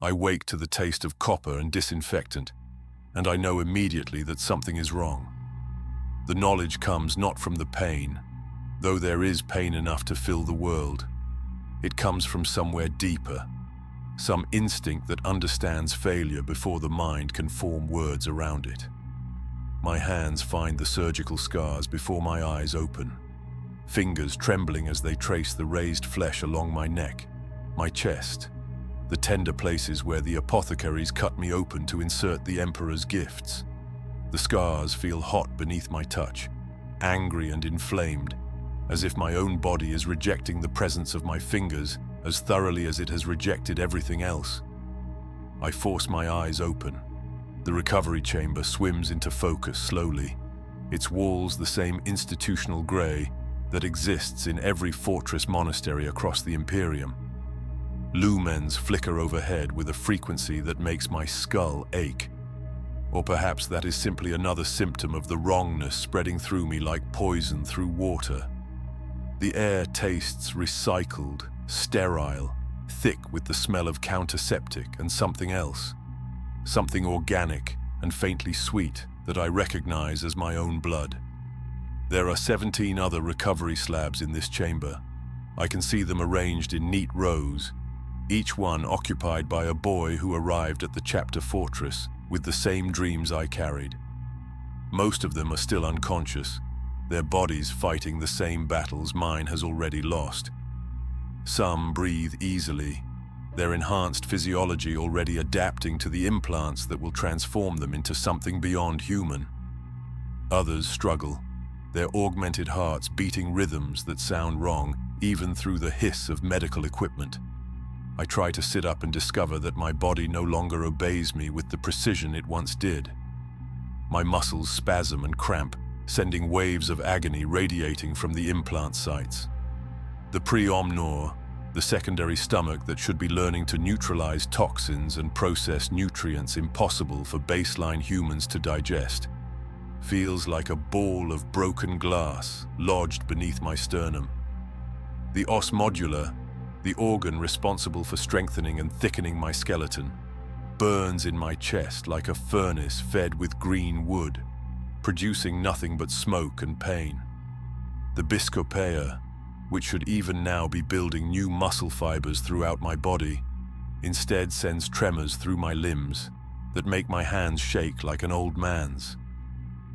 I wake to the taste of copper and disinfectant, and I know immediately that something is wrong. The knowledge comes not from the pain, though there is pain enough to fill the world. It comes from somewhere deeper, some instinct that understands failure before the mind can form words around it. My hands find the surgical scars before my eyes open, fingers trembling as they trace the raised flesh along my neck, my chest, the tender places where the apothecaries cut me open to insert the Emperor's gifts. The scars feel hot beneath my touch, angry and inflamed, as if my own body is rejecting the presence of my fingers as thoroughly as it has rejected everything else. I force my eyes open. The recovery chamber swims into focus slowly, its walls the same institutional grey that exists in every fortress monastery across the Imperium. Lumens flicker overhead with a frequency that makes my skull ache. Or perhaps that is simply another symptom of the wrongness spreading through me like poison through water. The air tastes recycled, sterile, thick with the smell of counterseptic and something else. Something organic and faintly sweet that I recognize as my own blood. There are 17 other recovery slabs in this chamber. I can see them arranged in neat rows, each one occupied by a boy who arrived at the chapter fortress with the same dreams I carried. Most of them are still unconscious, their bodies fighting the same battles mine has already lost. Some breathe easily, their enhanced physiology already adapting to the implants that will transform them into something beyond human. Others struggle, their augmented hearts beating rhythms that sound wrong even through the hiss of medical equipment. I try to sit up and discover that my body no longer obeys me with the precision it once did. My muscles spasm and cramp, sending waves of agony radiating from the implant sites. The preomnor, the secondary stomach that should be learning to neutralize toxins and process nutrients impossible for baseline humans to digest, feels like a ball of broken glass lodged beneath my sternum. The os modular, the organ responsible for strengthening and thickening my skeleton, burns in my chest like a furnace fed with green wood, producing nothing but smoke and pain. The biscopea, which should even now be building new muscle fibers throughout my body, instead sends tremors through my limbs that make my hands shake like an old man's.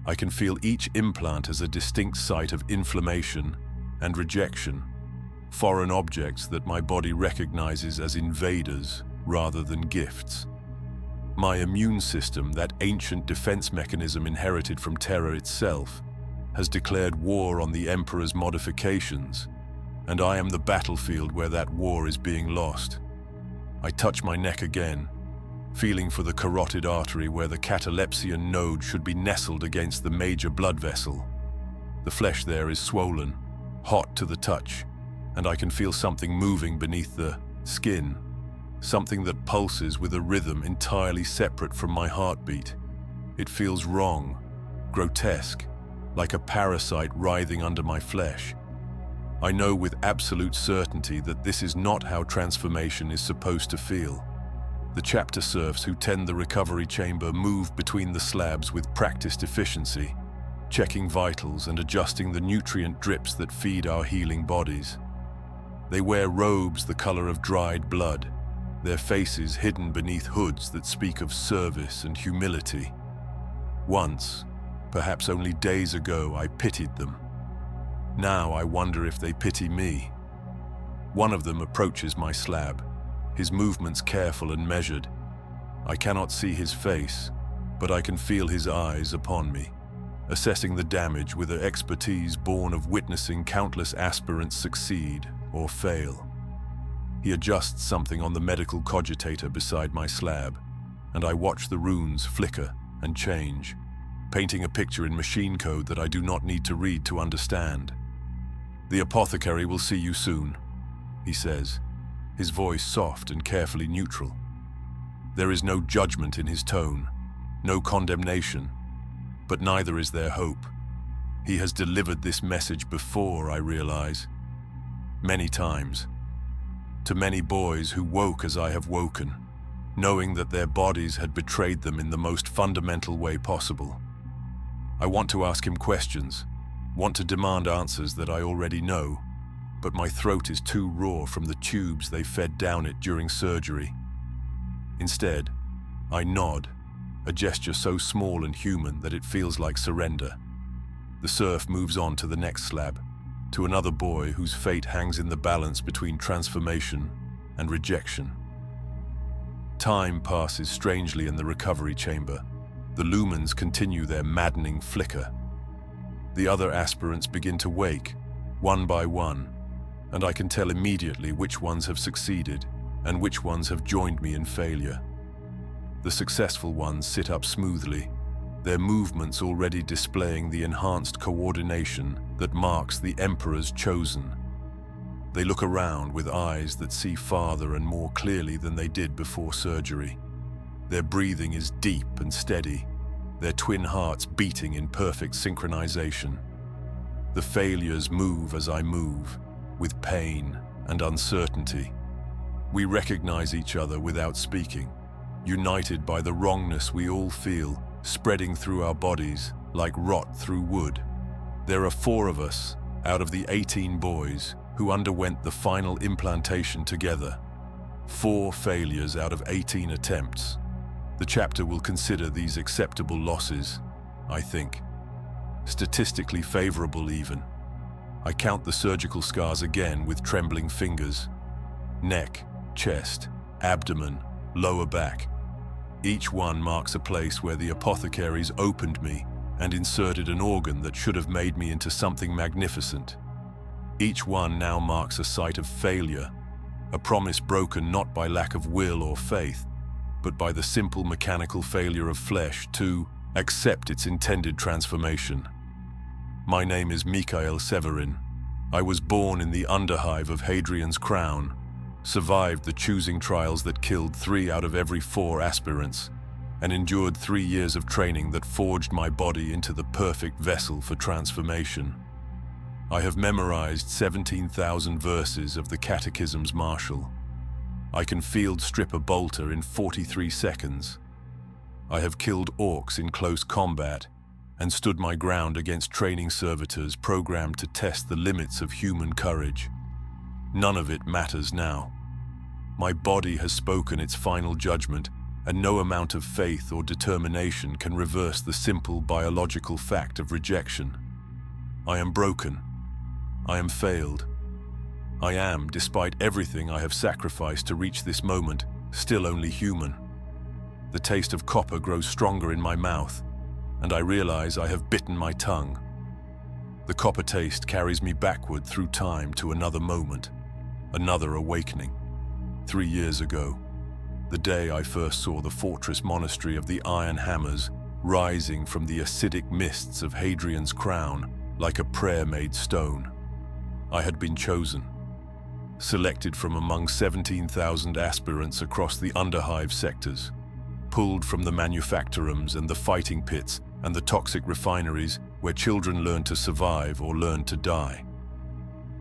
I can feel each implant as a distinct site of inflammation and rejection, foreign objects that my body recognizes as invaders rather than gifts. My immune system, that ancient defense mechanism inherited from Terra itself, has declared war on the Emperor's modifications, and I am the battlefield where that war is being lost. I touch my neck again, feeling for the carotid artery where the catalepsian node should be nestled against the major blood vessel. The flesh there is swollen, hot to the touch, and I can feel something moving beneath the skin, something that pulses with a rhythm entirely separate from my heartbeat. It feels wrong, grotesque, like a parasite writhing under my flesh. I know with absolute certainty that this is not how transformation is supposed to feel. The chapter serfs who tend the recovery chamber move between the slabs with practiced efficiency, checking vitals and adjusting the nutrient drips that feed our healing bodies. They wear robes the color of dried blood, their faces hidden beneath hoods that speak of service and humility. Once, perhaps only days ago, I pitied them. Now I wonder if they pity me. One of them approaches my slab, his movements careful and measured. I cannot see his face, but I can feel his eyes upon me, assessing the damage with an expertise born of witnessing countless aspirants succeed or fail. He adjusts something on the medical cogitator beside my slab, and I watch the runes flicker and change, painting a picture in machine code that I do not need to read to understand. "The apothecary will see you soon," he says, his voice soft and carefully neutral. There is no judgment in his tone, no condemnation, but neither is there hope. He has delivered this message before, I realize, many times, to many boys who woke as I have woken, knowing that their bodies had betrayed them in the most fundamental way possible. I want to ask him questions, want to demand answers that I already know, but my throat is too raw from the tubes they fed down it during surgery. Instead, I nod, a gesture so small and human that it feels like surrender. The serf moves on to the next slab, to another boy whose fate hangs in the balance between transformation and rejection. Time passes strangely in the recovery chamber. The lumens continue their maddening flicker. The other aspirants begin to wake, one by one, and I can tell immediately which ones have succeeded and which ones have joined me in failure. The successful ones sit up smoothly, their movements already displaying the enhanced coordination that marks the Emperor's chosen. They look around with eyes that see farther and more clearly than they did before surgery. Their breathing is deep and steady, their twin hearts beating in perfect synchronization. The failures move as I move, with pain and uncertainty. We recognize each other without speaking, united by the wrongness we all feel, spreading through our bodies like rot through wood. There are 4 of us, out of the 18 boys, who underwent the final implantation together. 4 failures out of 18 attempts. The chapter will consider these acceptable losses, I think. Statistically favorable even. I count the surgical scars again with trembling fingers. Neck, chest, abdomen, lower back. Each one marks a place where the apothecaries opened me and inserted an organ that should have made me into something magnificent. Each one now marks a site of failure, a promise broken not by lack of will or faith, but by the simple mechanical failure of flesh to accept its intended transformation. My name is Mikhail Severin. I was born in the underhive of Hadrian's crown, survived the choosing trials that killed 3 out of every 4 aspirants, and endured 3 years of training that forged my body into the perfect vessel for transformation. I have memorized 17,000 verses of the Catechism's Martial. I can field strip a bolter in 43 seconds. I have killed orcs in close combat and stood my ground against training servitors programmed to test the limits of human courage. None of it matters now. My body has spoken its final judgment, and no amount of faith or determination can reverse the simple biological fact of rejection. I am broken. I am failed. I am, despite everything I have sacrificed to reach this moment, still only human. The taste of copper grows stronger in my mouth, and I realize I have bitten my tongue. The copper taste carries me backward through time to another moment, another awakening. 3 years ago, the day I first saw the fortress monastery of the Iron Hammers rising from the acidic mists of Hadrian's crown like a prayer-made stone. I had been chosen, selected from among 17,000 aspirants across the underhive sectors, pulled from the manufactorums and the fighting pits and the toxic refineries where children learn to survive or learn to die.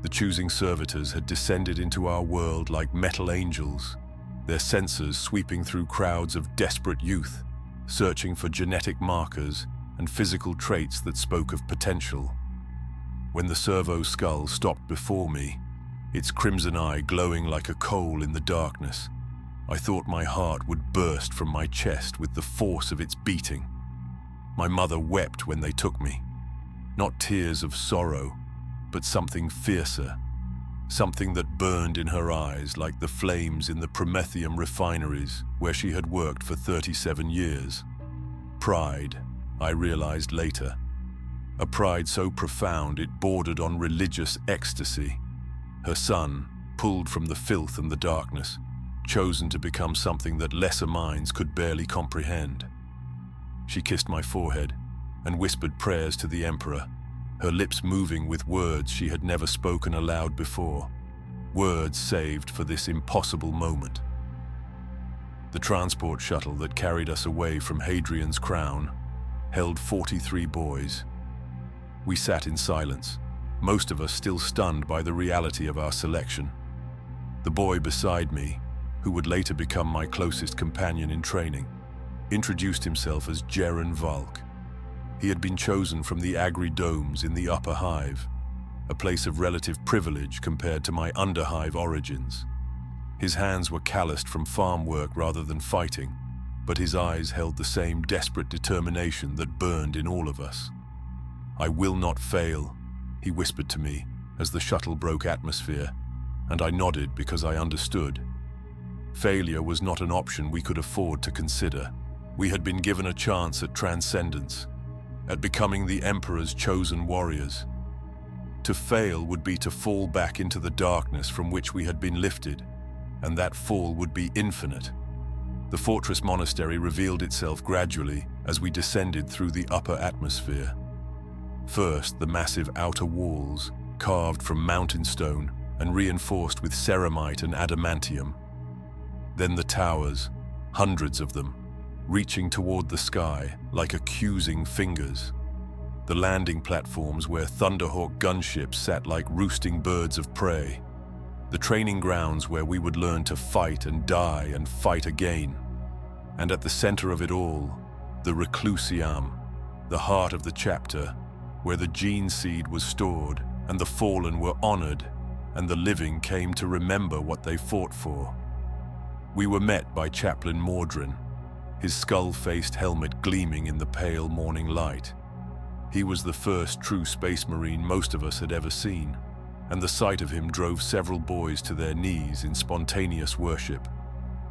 The choosing servitors had descended into our world like metal angels, their sensors sweeping through crowds of desperate youth, searching for genetic markers and physical traits that spoke of potential. When the servo skull stopped before me, its crimson eye glowing like a coal in the darkness, I thought my heart would burst from my chest with the force of its beating. My mother wept when they took me. Not tears of sorrow, but something fiercer, something that burned in her eyes like the flames in the Prometheum refineries where she had worked for 37 years. Pride, I realized later. A pride so profound it bordered on religious ecstasy. Her son, pulled from the filth and the darkness, chosen to become something that lesser minds could barely comprehend. She kissed my forehead and whispered prayers to the Emperor, her lips moving with words she had never spoken aloud before, words saved for this impossible moment. The transport shuttle that carried us away from Hadrian's crown held 43 boys. We sat in silence, most of us still stunned by the reality of our selection. The boy beside me, who would later become my closest companion in training, introduced himself as Jeren Valk. He had been chosen from the Agri Domes in the Upper Hive, a place of relative privilege compared to my Underhive origins. His hands were calloused from farm work rather than fighting, but his eyes held the same desperate determination that burned in all of us. "I will not fail," he whispered to me as the shuttle broke atmosphere, and I nodded because I understood. Failure was not an option we could afford to consider. We had been given a chance at transcendence, at becoming the Emperor's chosen warriors. To fail would be to fall back into the darkness from which we had been lifted, and that fall would be infinite. The fortress monastery revealed itself gradually as we descended through the upper atmosphere. First, the massive outer walls, carved from mountain stone and reinforced with ceramite and adamantium. Then the towers, hundreds of them, reaching toward the sky like accusing fingers. The landing platforms where Thunderhawk gunships sat like roosting birds of prey. The training grounds where we would learn to fight and die and fight again. And at the center of it all, the Reclusium, the heart of the chapter, where the gene seed was stored and the fallen were honored and the living came to remember what they fought for. We were met by Chaplain Mordrin, his skull-faced helmet gleaming in the pale morning light. He was the first true space marine most of us had ever seen, and the sight of him drove several boys to their knees in spontaneous worship.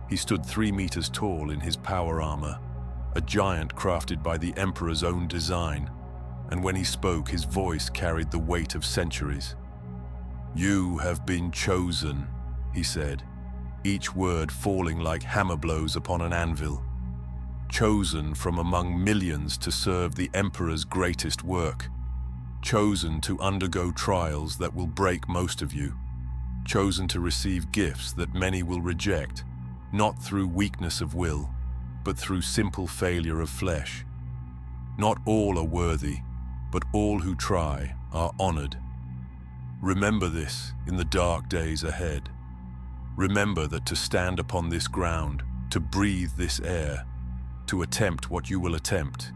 He stood 3 meters tall in his power armor, a giant crafted by the Emperor's own design, and when he spoke, his voice carried the weight of centuries. "You have been chosen," he said, each word falling like hammer blows upon an anvil. "Chosen from among millions to serve the Emperor's greatest work. Chosen to undergo trials that will break most of you. Chosen to receive gifts that many will reject, not through weakness of will, but through simple failure of flesh. Not all are worthy, but all who try are honored. Remember this in the dark days ahead. Remember that to stand upon this ground, to breathe this air, to attempt what you will attempt,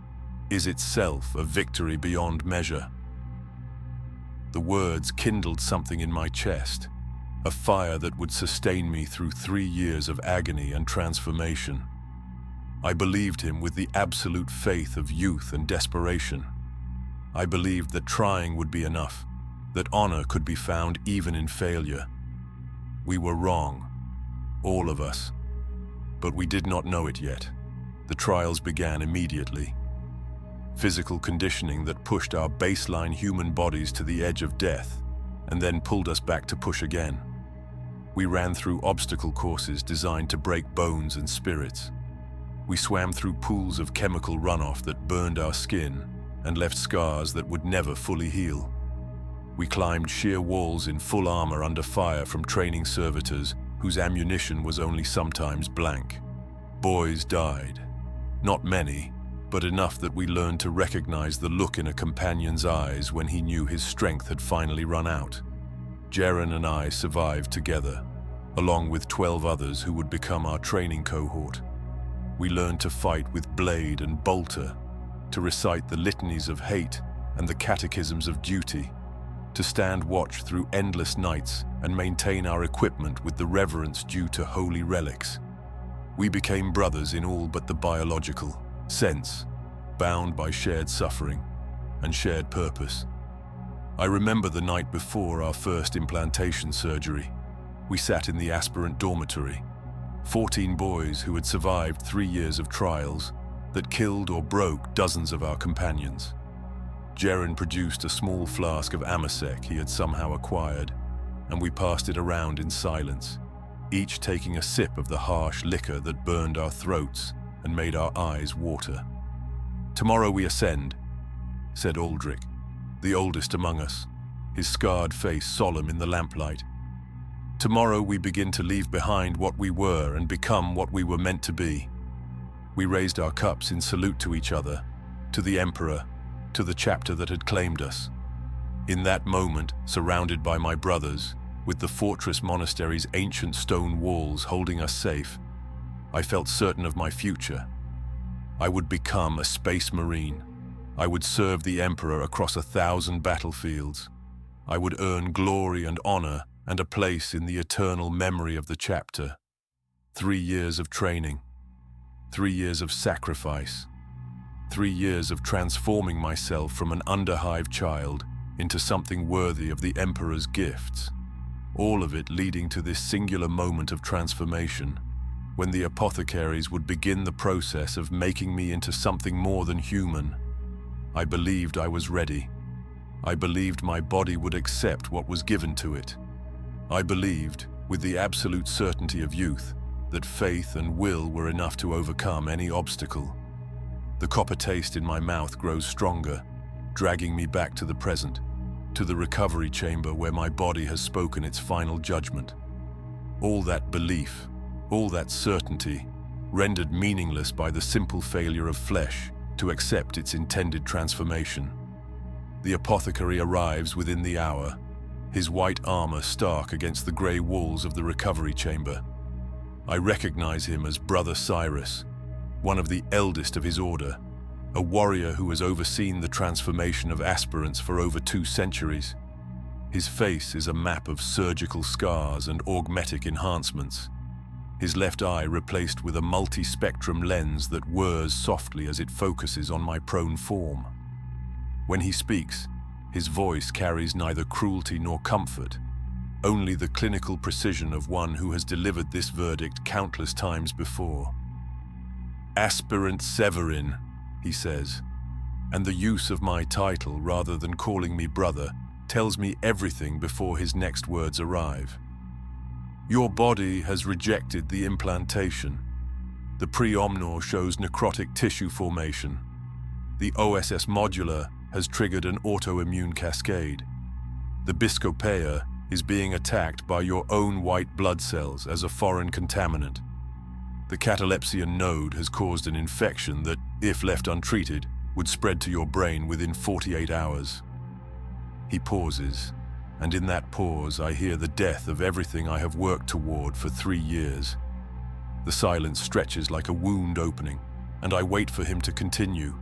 is itself a victory beyond measure." The words kindled something in my chest, a fire that would sustain me through 3 years of agony and transformation. I believed him with the absolute faith of youth and desperation. I believed that trying would be enough, that honor could be found even in failure. We were wrong, all of us, but we did not know it yet. The trials began immediately. Physical conditioning that pushed our baseline human bodies to the edge of death and then pulled us back to push again. We ran through obstacle courses designed to break bones and spirits. We swam through pools of chemical runoff that burned our skin and left scars that would never fully heal. We climbed sheer walls in full armor under fire from training servitors whose ammunition was only sometimes blank. Boys died. Not many, but enough that we learned to recognize the look in a companion's eyes when he knew his strength had finally run out. Jeren and I survived together, along with 12 others who would become our training cohort. We learned to fight with blade and bolter, to recite the litanies of hate and the catechisms of duty, to stand watch through endless nights and maintain our equipment with the reverence due to holy relics. We became brothers in all but the biological sense, bound by shared suffering and shared purpose. I remember the night before our first implantation surgery. We sat in the aspirant dormitory, 14 boys who had survived 3 years of trials that killed or broke dozens of our companions. Jeren produced a small flask of amasec he had somehow acquired, and we passed it around in silence, each taking a sip of the harsh liquor that burned our throats and made our eyes water. "Tomorrow we ascend," said Aldrich, the oldest among us, his scarred face solemn in the lamplight. "Tomorrow we begin to leave behind what we were and become what we were meant to be." We raised our cups in salute to each other, to the Emperor, to the chapter that had claimed us. In that moment, surrounded by my brothers, with the fortress monastery's ancient stone walls holding us safe, I felt certain of my future. I would become a space marine. I would serve the Emperor across 1,000 battlefields. I would earn glory and honor and a place in the eternal memory of the chapter. 3 years of training, 3 years of sacrifice, 3 years of transforming myself from an underhive child into something worthy of the Emperor's gifts. All of it leading to this singular moment of transformation, when the apothecaries would begin the process of making me into something more than human. I believed I was ready. I believed my body would accept what was given to it. I believed, with the absolute certainty of youth, that faith and will were enough to overcome any obstacle. The copper taste in my mouth grows stronger, dragging me back to the present, to the recovery chamber where my body has spoken its final judgment. All that belief, all that certainty, rendered meaningless by the simple failure of flesh to accept its intended transformation. The apothecary arrives within the hour, his white armor stark against the grey walls of the recovery chamber. I recognize him as Brother Cyrus, one of the eldest of his order, a warrior who has overseen the transformation of aspirants for over 2 centuries. His face is a map of surgical scars and augmetic enhancements, his left eye replaced with a multi-spectrum lens that whirs softly as it focuses on my prone form. When he speaks, his voice carries neither cruelty nor comfort, only the clinical precision of one who has delivered this verdict countless times before. "Aspirant Severin," he says, and the use of my title rather than calling me brother tells me everything before his next words arrive. "Your body has rejected the implantation. The pre-omnor shows necrotic tissue formation. The OSS modular has triggered an autoimmune cascade. The biscopea is being attacked by your own white blood cells as a foreign contaminant. The catalepsian node has caused an infection that, if left untreated, would spread to your brain within 48 hours. He pauses, and in that pause I hear the death of everything I have worked toward for 3 years. The silence stretches like a wound opening, and I wait for him to continue,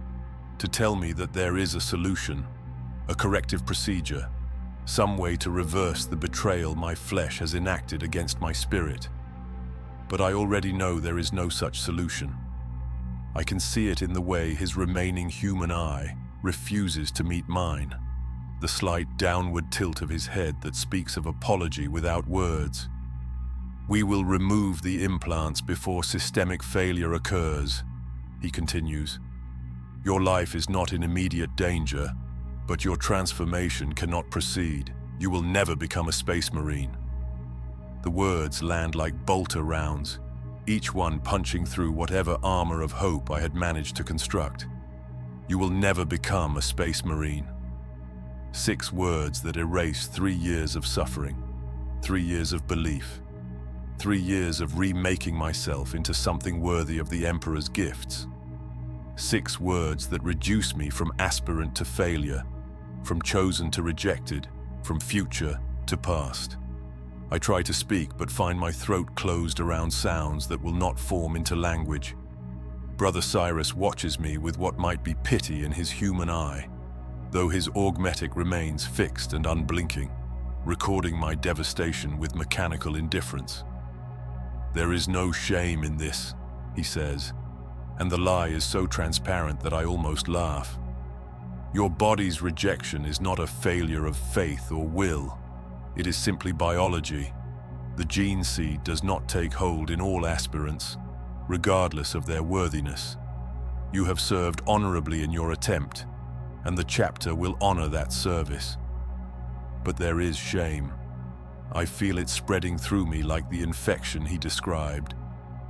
to tell me that there is a solution, a corrective procedure, some way to reverse the betrayal my flesh has enacted against my spirit. But I already know there is no such solution. I can see it in the way his remaining human eye refuses to meet mine, the slight downward tilt of his head that speaks of apology without words. "We will remove the implants before systemic failure occurs," he continues. "Your life is not in immediate danger, but your transformation cannot proceed. You will never become a space marine." The words land like bolter rounds, each one punching through whatever armor of hope I had managed to construct. You will never become a space marine. 6 words that erase 3 years of suffering, 3 years of belief, 3 years of remaking myself into something worthy of the Emperor's gifts. 6 words that reduce me from aspirant to failure, from chosen to rejected, from future to past. I try to speak but find my throat closed around sounds that will not form into language. Brother Cyrus watches me with what might be pity in his human eye, though his augmetic remains fixed and unblinking, recording my devastation with mechanical indifference. "There is no shame in this," he says, and the lie is so transparent that I almost laugh. "Your body's rejection is not a failure of faith or will. It is simply biology. The gene seed does not take hold in all aspirants, regardless of their worthiness. You have served honorably in your attempt, and the chapter will honor that service. But there is shame. I feel it spreading through me like the infection he described,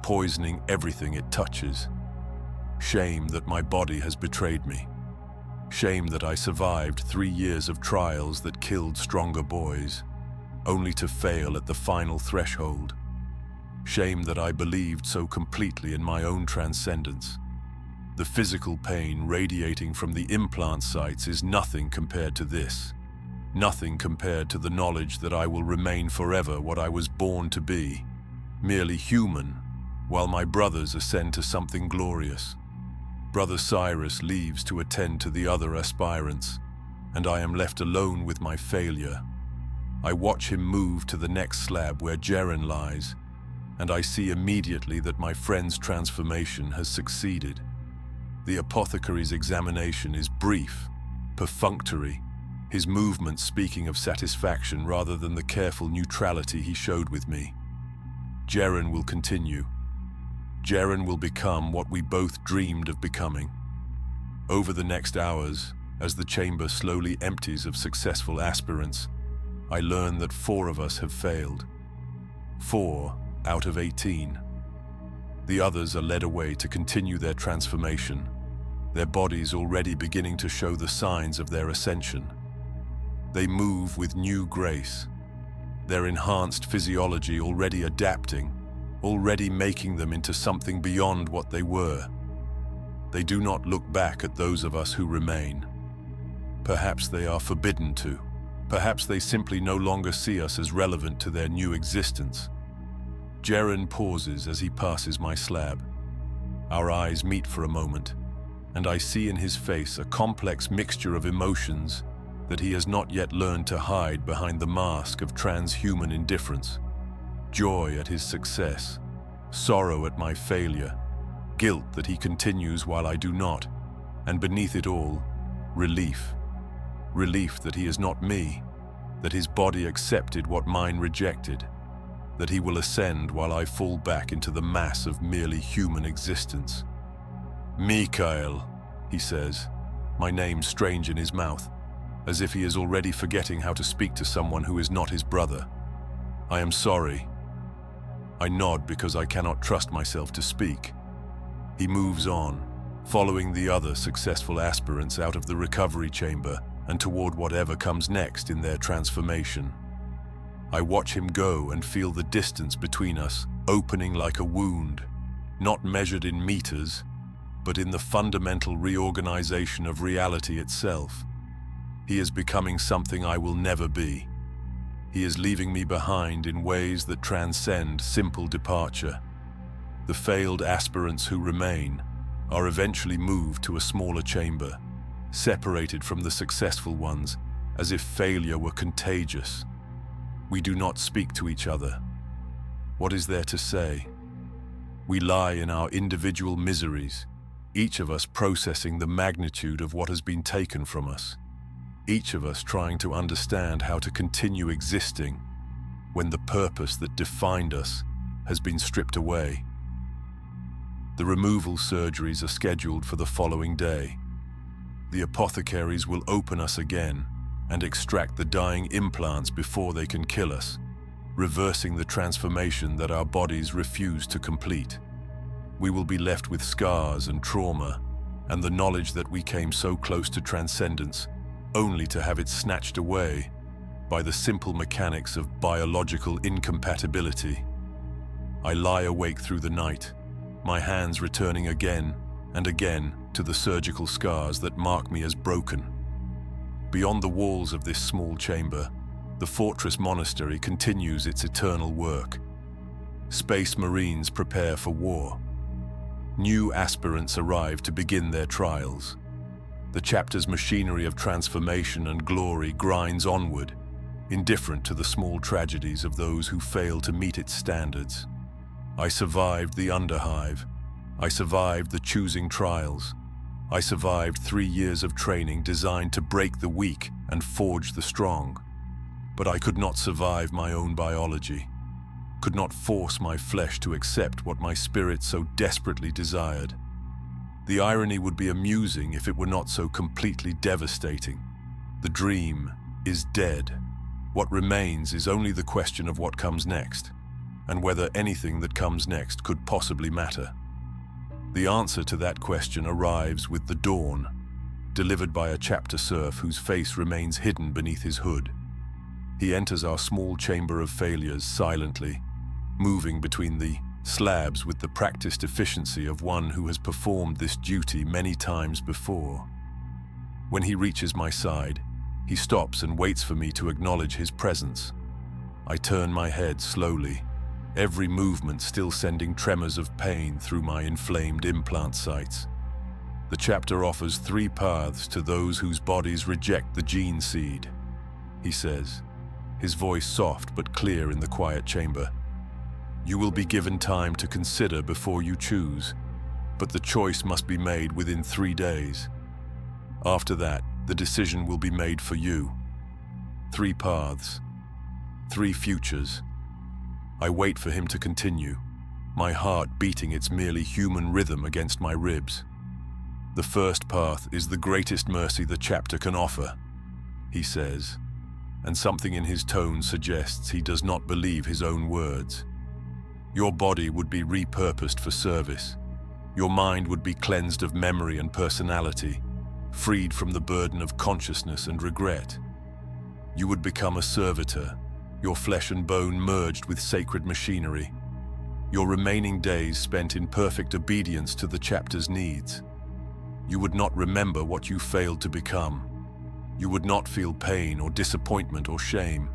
poisoning everything it touches. Shame that my body has betrayed me. Shame that I survived 3 years of trials that killed stronger boys, only to fail at the final threshold. Shame that I believed so completely in my own transcendence. The physical pain radiating from the implant sites is nothing compared to this. Nothing compared to the knowledge that I will remain forever what I was born to be, merely human, while my brothers ascend to something glorious. Brother Cyrus leaves to attend to the other aspirants, and I am left alone with my failure. I watch him move to the next slab where Jeren lies, and I see immediately that my friend's transformation has succeeded. The apothecary's examination is brief, perfunctory, his movements speaking of satisfaction rather than the careful neutrality he showed with me. Jeren will continue. Jeren will become what we both dreamed of becoming. Over the next hours, as the chamber slowly empties of successful aspirants, I learn that 4 of us have failed. 4 out of 18. The others are led away to continue their transformation, their bodies already beginning to show the signs of their ascension. They move with new grace, their enhanced physiology already adapting, already making them into something beyond what they were. They do not look back at those of us who remain. Perhaps they are forbidden to. Perhaps they simply no longer see us as relevant to their new existence. Jeren pauses as he passes my slab. Our eyes meet for a moment, and I see in his face a complex mixture of emotions that he has not yet learned to hide behind the mask of transhuman indifference. Joy at his success, sorrow at my failure, guilt that he continues while I do not, and beneath it all, relief. Relief that he is not me, that his body accepted what mine rejected, that he will ascend while I fall back into the mass of merely human existence. Mikhail, he says, my name strange in his mouth, as if he is already forgetting how to speak to someone who is not his brother. I am sorry. I nod because I cannot trust myself to speak. He moves on, following the other successful aspirants out of the recovery chamber and toward whatever comes next in their transformation. I watch him go and feel the distance between us opening like a wound, not measured in meters, but in the fundamental reorganization of reality itself. He is becoming something I will never be. He is leaving me behind in ways that transcend simple departure. The failed aspirants who remain are eventually moved to a smaller chamber, separated from the successful ones as if failure were contagious. We do not speak to each other. What is there to say? We lie in our individual miseries, each of us processing the magnitude of what has been taken from us. Each of us trying to understand how to continue existing when the purpose that defined us has been stripped away. The removal surgeries are scheduled for the following day. The apothecaries will open us again and extract the dying implants before they can kill us, reversing the transformation that our bodies refuse to complete. We will be left with scars and trauma and the knowledge that we came so close to transcendence only to have it snatched away by the simple mechanics of biological incompatibility. I lie awake through the night, my hands returning again and again to the surgical scars that mark me as broken. Beyond the walls of this small chamber, the fortress monastery continues its eternal work. Space Marines prepare for war. New aspirants arrive to begin their trials. The chapter's machinery of transformation and glory grinds onward, indifferent to the small tragedies of those who fail to meet its standards. I survived the underhive. I survived the choosing trials. I survived 3 years of training designed to break the weak and forge the strong. But I could not survive my own biology, could not force my flesh to accept what my spirit so desperately desired. The irony would be amusing if it were not so completely devastating. The dream is dead. What remains is only the question of what comes next, and whether anything that comes next could possibly matter. The answer to that question arrives with the dawn, delivered by a chapter serf whose face remains hidden beneath his hood. He enters our small chamber of failures silently, moving between the slabs with the practiced efficiency of one who has performed this duty many times before. When he reaches my side, He stops and waits for me to acknowledge his presence. I turn my head slowly, every movement still sending tremors of pain through my inflamed implant sites. The chapter offers 3 paths to those whose bodies reject the gene seed, he says, his voice soft but clear in the quiet chamber. You will be given time to consider before you choose, but the choice must be made within 3 days. After that, the decision will be made for you. 3 paths, 3 futures. I wait for him to continue, my heart beating its merely human rhythm against my ribs. The first path is the greatest mercy the chapter can offer, he says, and something in his tone suggests he does not believe his own words. Your body would be repurposed for service. Your mind would be cleansed of memory and personality, freed from the burden of consciousness and regret. You would become a servitor, your flesh and bone merged with sacred machinery. Your remaining days spent in perfect obedience to the chapter's needs. You would not remember what you failed to become. You would not feel pain or disappointment or shame.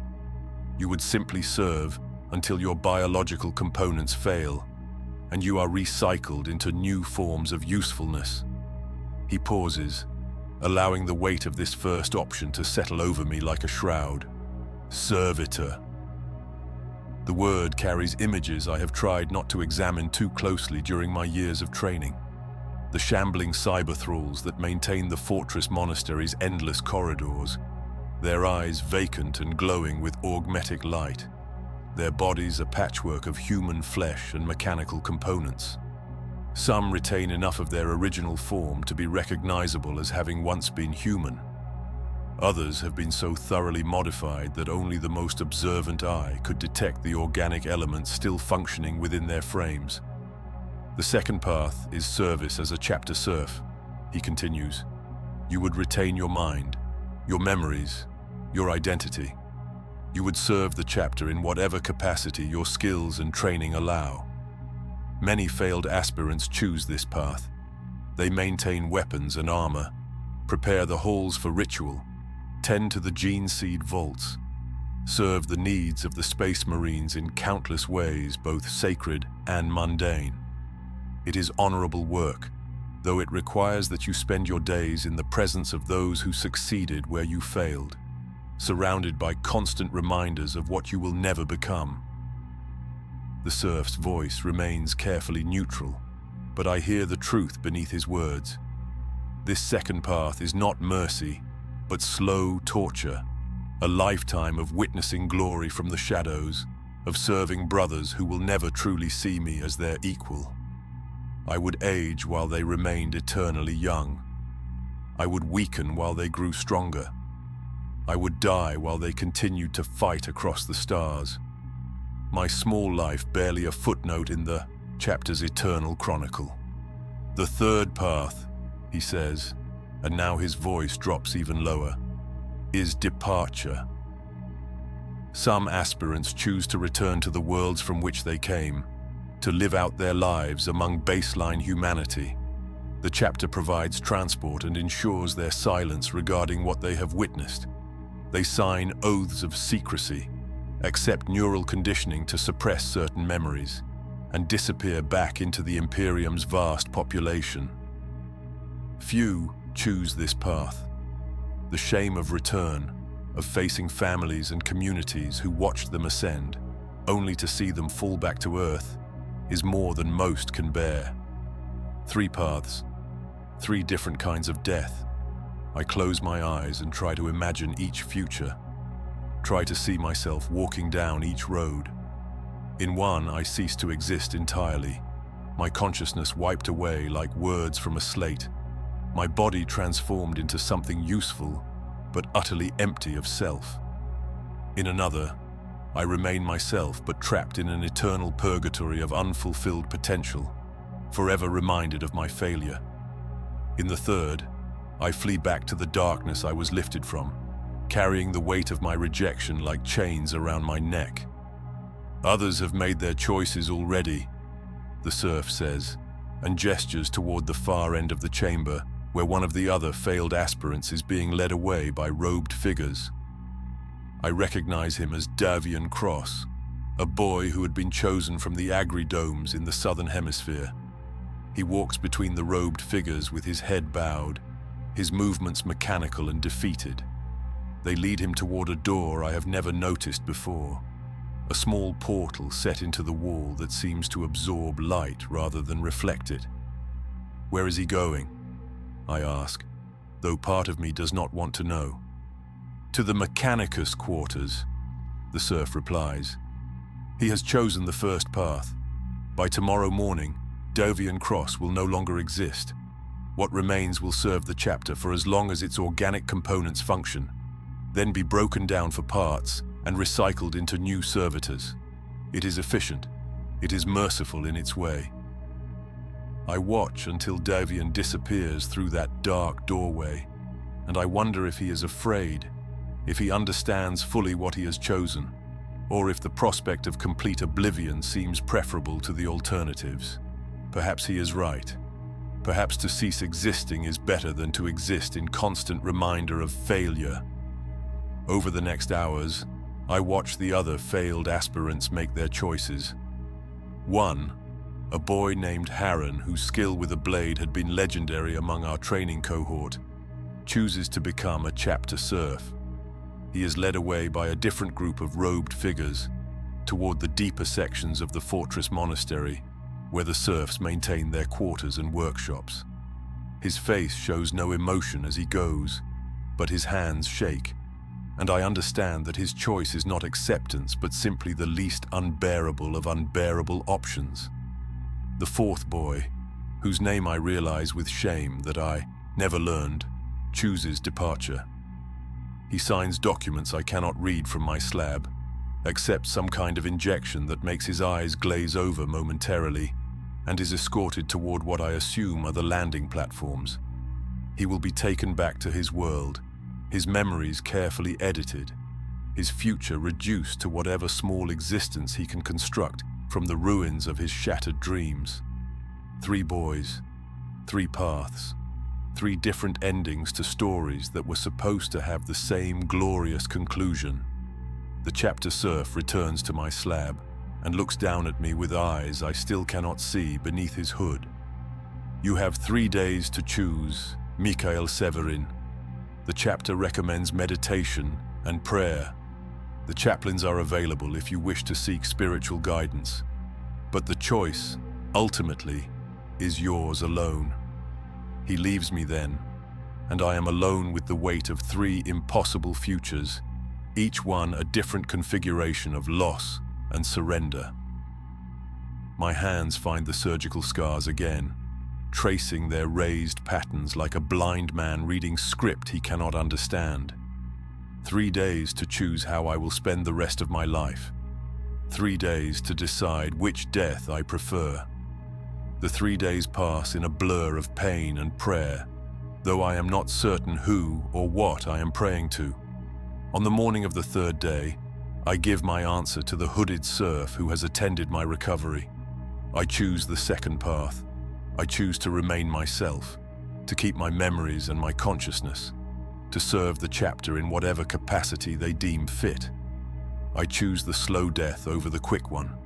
You would simply serve until your biological components fail, and you are recycled into new forms of usefulness. He pauses, allowing the weight of this first option to settle over me like a shroud. Servitor. The word carries images I have tried not to examine too closely during my years of training. The shambling cyber thralls that maintain the fortress monastery's endless corridors, their eyes vacant and glowing with augmetic light, their bodies a patchwork of human flesh and mechanical components. Some retain enough of their original form to be recognizable as having once been human. Others have been so thoroughly modified that only the most observant eye could detect the organic elements still functioning within their frames. The second path is service as a chapter serf, he continues. You would retain your mind, your memories, your identity. You would serve the chapter in whatever capacity your skills and training allow. Many failed aspirants choose this path. They maintain weapons and armor, prepare the halls for ritual, tend to the gene seed vaults, serve the needs of the space marines in countless ways, both sacred and mundane. It is honorable work, though it requires that you spend your days in the presence of those who succeeded where you failed, surrounded by constant reminders of what you will never become. The serf's voice remains carefully neutral, but I hear the truth beneath his words. This second path is not mercy, but slow torture, a lifetime of witnessing glory from the shadows, of serving brothers who will never truly see me as their equal. I would age while they remained eternally young. I would weaken while they grew stronger. I would die while they continued to fight across the stars. My small life barely a footnote in the chapter's eternal chronicle. The third path, he says, and now his voice drops even lower, is departure. Some aspirants choose to return to the worlds from which they came, to live out their lives among baseline humanity. The chapter provides transport and ensures their silence regarding what they have witnessed. They sign oaths of secrecy, accept neural conditioning to suppress certain memories, and disappear back into the Imperium's vast population. Few choose this path. The shame of return, of facing families and communities who watched them ascend, only to see them fall back to earth, is more than most can bear. 3 paths, 3 different kinds of death. I close my eyes and try to imagine each future, try to see myself walking down each road. In one, I cease to exist entirely, my consciousness wiped away like words from a slate, my body transformed into something useful, but utterly empty of self. In another, I remain myself, but trapped in an eternal purgatory of unfulfilled potential, forever reminded of my failure. In the third, I flee back to the darkness I was lifted from, carrying the weight of my rejection like chains around my neck. Others have made their choices already, the serf says, and gestures toward the far end of the chamber, where one of the other failed aspirants is being led away by robed figures. I recognize him as Davian Cross, a boy who had been chosen from the Agri-Domes in the southern hemisphere. He walks between the robed figures with his head bowed, his movements mechanical and defeated. They lead him toward a door I have never noticed before, a small portal set into the wall that seems to absorb light rather than reflect it. Where is he going? I ask, though part of me does not want to know. To the Mechanicus quarters, the serf replies. He has chosen the first path. By tomorrow morning, Davian Cross will no longer exist. What remains will serve the chapter for as long as its organic components function, then be broken down for parts and recycled into new servitors. It is efficient. It is merciful in its way. I watch until Davian disappears through that dark doorway, and I wonder if he is afraid, if he understands fully what he has chosen, or if the prospect of complete oblivion seems preferable to the alternatives. Perhaps he is right. Perhaps to cease existing is better than to exist in constant reminder of failure. Over the next hours, I watch the other failed aspirants make their choices. One, a boy named Harron, whose skill with a blade had been legendary among our training cohort, chooses to become a chapter serf. He is led away by a different group of robed figures toward the deeper sections of the fortress monastery, where the serfs maintain their quarters and workshops. His face shows no emotion as he goes, but his hands shake, and I understand that his choice is not acceptance but simply the least unbearable of unbearable options. The fourth boy, whose name I realize with shame that I never learned, chooses departure. He signs documents I cannot read from my slab, accepts some kind of injection that makes his eyes glaze over momentarily, and is escorted toward what I assume are the landing platforms. He will be taken back to his world, his memories carefully edited, his future reduced to whatever small existence he can construct from the ruins of his shattered dreams. 3 boys, 3 paths, 3 different endings to stories that were supposed to have the same glorious conclusion. The chapter serf returns to my slab and looks down at me with eyes I still cannot see beneath his hood. You have 3 days to choose, Mikhail Severin. The chapter recommends meditation and prayer. The chaplains are available if you wish to seek spiritual guidance. But the choice, ultimately, is yours alone. He leaves me then, and I am alone with the weight of 3 impossible futures, each one a different configuration of loss and surrender. My hands find the surgical scars again, tracing their raised patterns like a blind man reading script he cannot understand. 3 days to choose how I will spend the rest of my life. 3 days to decide which death I prefer. The 3 days pass in a blur of pain and prayer, though I am not certain who or what I am praying to. On the morning of the 3rd day, I give my answer to the hooded serf who has attended my recovery. I choose the second path. I choose to remain myself, to keep my memories and my consciousness, to serve the chapter in whatever capacity they deem fit. I choose the slow death over the quick one,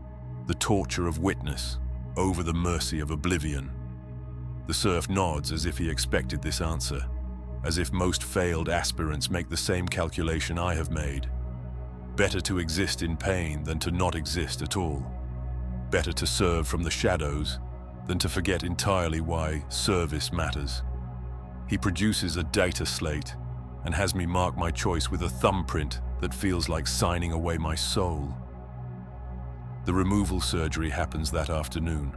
the torture of witness over the mercy of oblivion. The serf nods as if he expected this answer, as if most failed aspirants make the same calculation I have made. Better to exist in pain than to not exist at all. Better to serve from the shadows than to forget entirely why service matters. He produces a data slate and has me mark my choice with a thumbprint that feels like signing away my soul. The removal surgery happens that afternoon.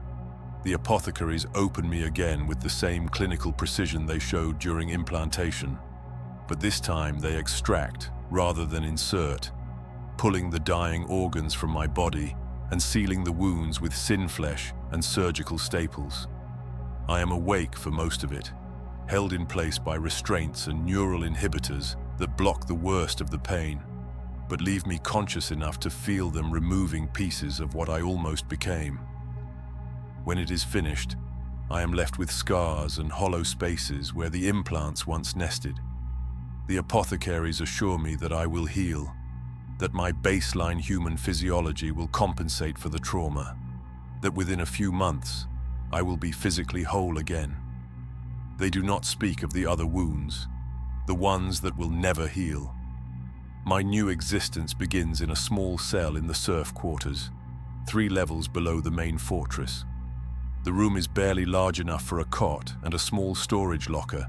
The apothecaries open me again with the same clinical precision they showed during implantation, but this time they extract rather than insert, pulling the dying organs from my body and sealing the wounds with sin flesh and surgical staples. I am awake for most of it, held in place by restraints and neural inhibitors that block the worst of the pain, but leave me conscious enough to feel them removing pieces of what I almost became. When it is finished, I am left with scars and hollow spaces where the implants once nested. The apothecaries assure me that I will heal, that my baseline human physiology will compensate for the trauma, that within a few months, I will be physically whole again. They do not speak of the other wounds, the ones that will never heal. My new existence begins in a small cell in the serf quarters, 3 levels below the main fortress. The room is barely large enough for a cot and a small storage locker,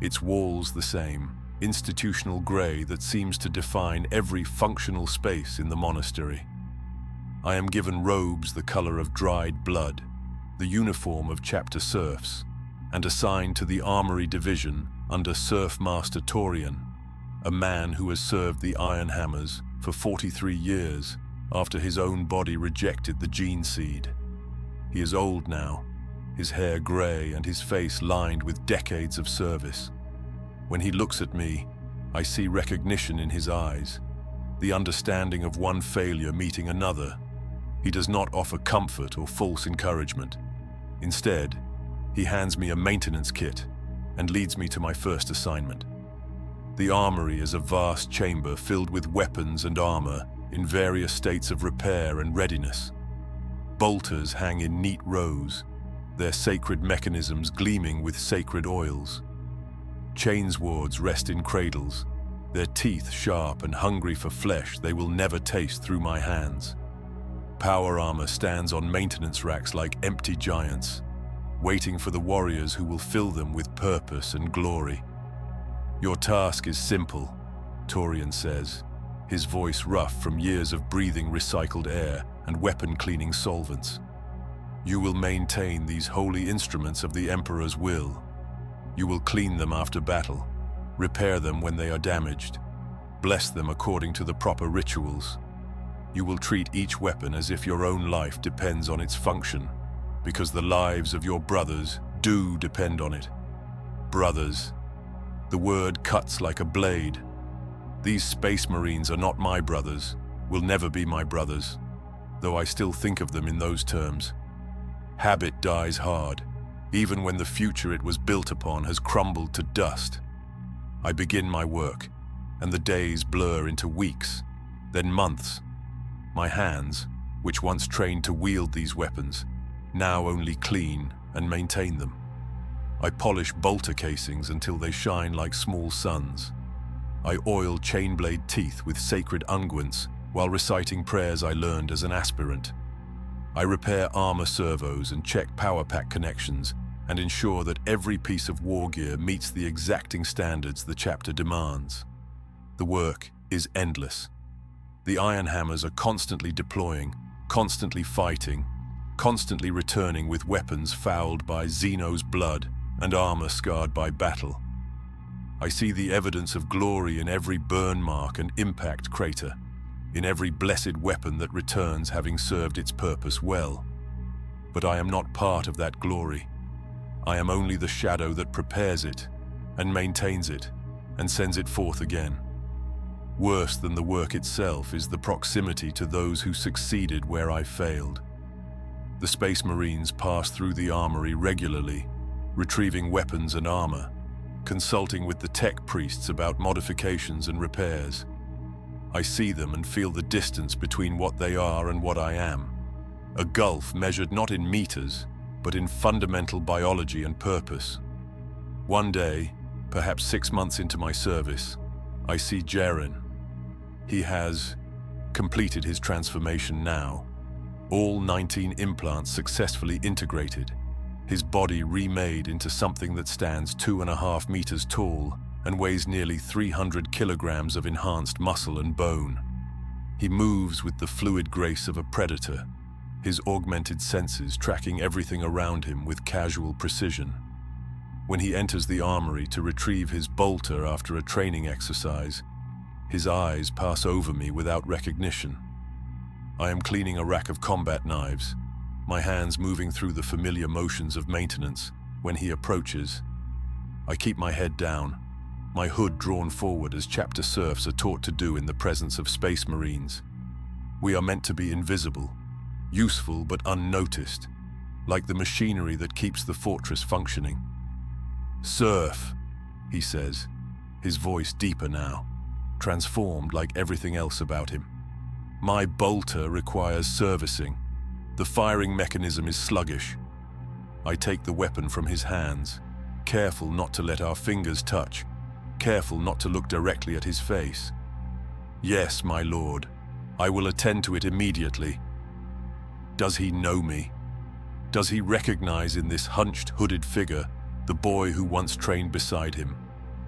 its walls the same, institutional grey that seems to define every functional space in the monastery. I am given robes the colour of dried blood, the uniform of chapter serfs, and assigned to the armory division under Serf Master Torian, a man who has served the Iron Hammers for 43 years after his own body rejected the gene seed. He is old now, his hair grey and his face lined with decades of service. When he looks at me, I see recognition in his eyes, the understanding of one failure meeting another. He does not offer comfort or false encouragement. Instead, he hands me a maintenance kit and leads me to my first assignment. The armory is a vast chamber filled with weapons and armor in various states of repair and readiness. Bolters hang in neat rows, their sacred mechanisms gleaming with sacred oils. Chainswords rest in cradles, their teeth sharp and hungry for flesh they will never taste through my hands. Power armor stands on maintenance racks like empty giants, waiting for the warriors who will fill them with purpose and glory. "Your task is simple," Torian says, his voice rough from years of breathing recycled air and weapon-cleaning solvents. "You will maintain these holy instruments of the Emperor's will. You will clean them after battle, repair them when they are damaged, bless them according to the proper rituals. You will treat each weapon as if your own life depends on its function, because the lives of your brothers do depend on it. Brothers. The word cuts like a blade. These Space Marines are not my brothers, will never be my brothers, though I still think of them in those terms. Habit dies hard, even when the future it was built upon has crumbled to dust. I begin my work, and the days blur into weeks, then months. My hands, which once trained to wield these weapons, now only clean and maintain them. I polish bolter casings until they shine like small suns. I oil chainblade teeth with sacred unguents while reciting prayers I learned as an aspirant. I repair armor servos and check power pack connections and ensure that every piece of war gear meets the exacting standards the chapter demands. The work is endless. The Iron Hammers are constantly deploying, constantly fighting, constantly returning with weapons fouled by Xeno's blood and armor scarred by battle. I see the evidence of glory in every burn mark and impact crater, in every blessed weapon that returns having served its purpose well. But I am not part of that glory. I am only the shadow that prepares it, and maintains it, and sends it forth again. Worse than the work itself is the proximity to those who succeeded where I failed. The Space Marines pass through the armory regularly, retrieving weapons and armor, consulting with the tech priests about modifications and repairs. I see them and feel the distance between what they are and what I am. A gulf measured not in meters, but in fundamental biology and purpose. One day, perhaps 6 months into my service, I see Jaren. He has completed his transformation now. All 19 implants successfully integrated, his body remade into something that stands 2.5 meters tall and weighs nearly 300 kilograms of enhanced muscle and bone. He moves with the fluid grace of a predator, his augmented senses tracking everything around him with casual precision. When he enters the armory to retrieve his bolter after a training exercise, his eyes pass over me without recognition. I am cleaning a rack of combat knives, my hands moving through the familiar motions of maintenance, when he approaches. I keep my head down, my hood drawn forward as chapter serfs are taught to do in the presence of Space Marines. We are meant to be invisible, useful but unnoticed. like the machinery that keeps the fortress functioning. "Surf," he says, his voice deeper now, transformed like everything else about him. "My bolter requires servicing. The firing mechanism is sluggish." I take the weapon from his hands, careful not to let our fingers touch, careful not to look directly at his face. "Yes, my lord, I will attend to it immediately." Does he know me? Does he recognize in this hunched, hooded figure the boy who once trained beside him,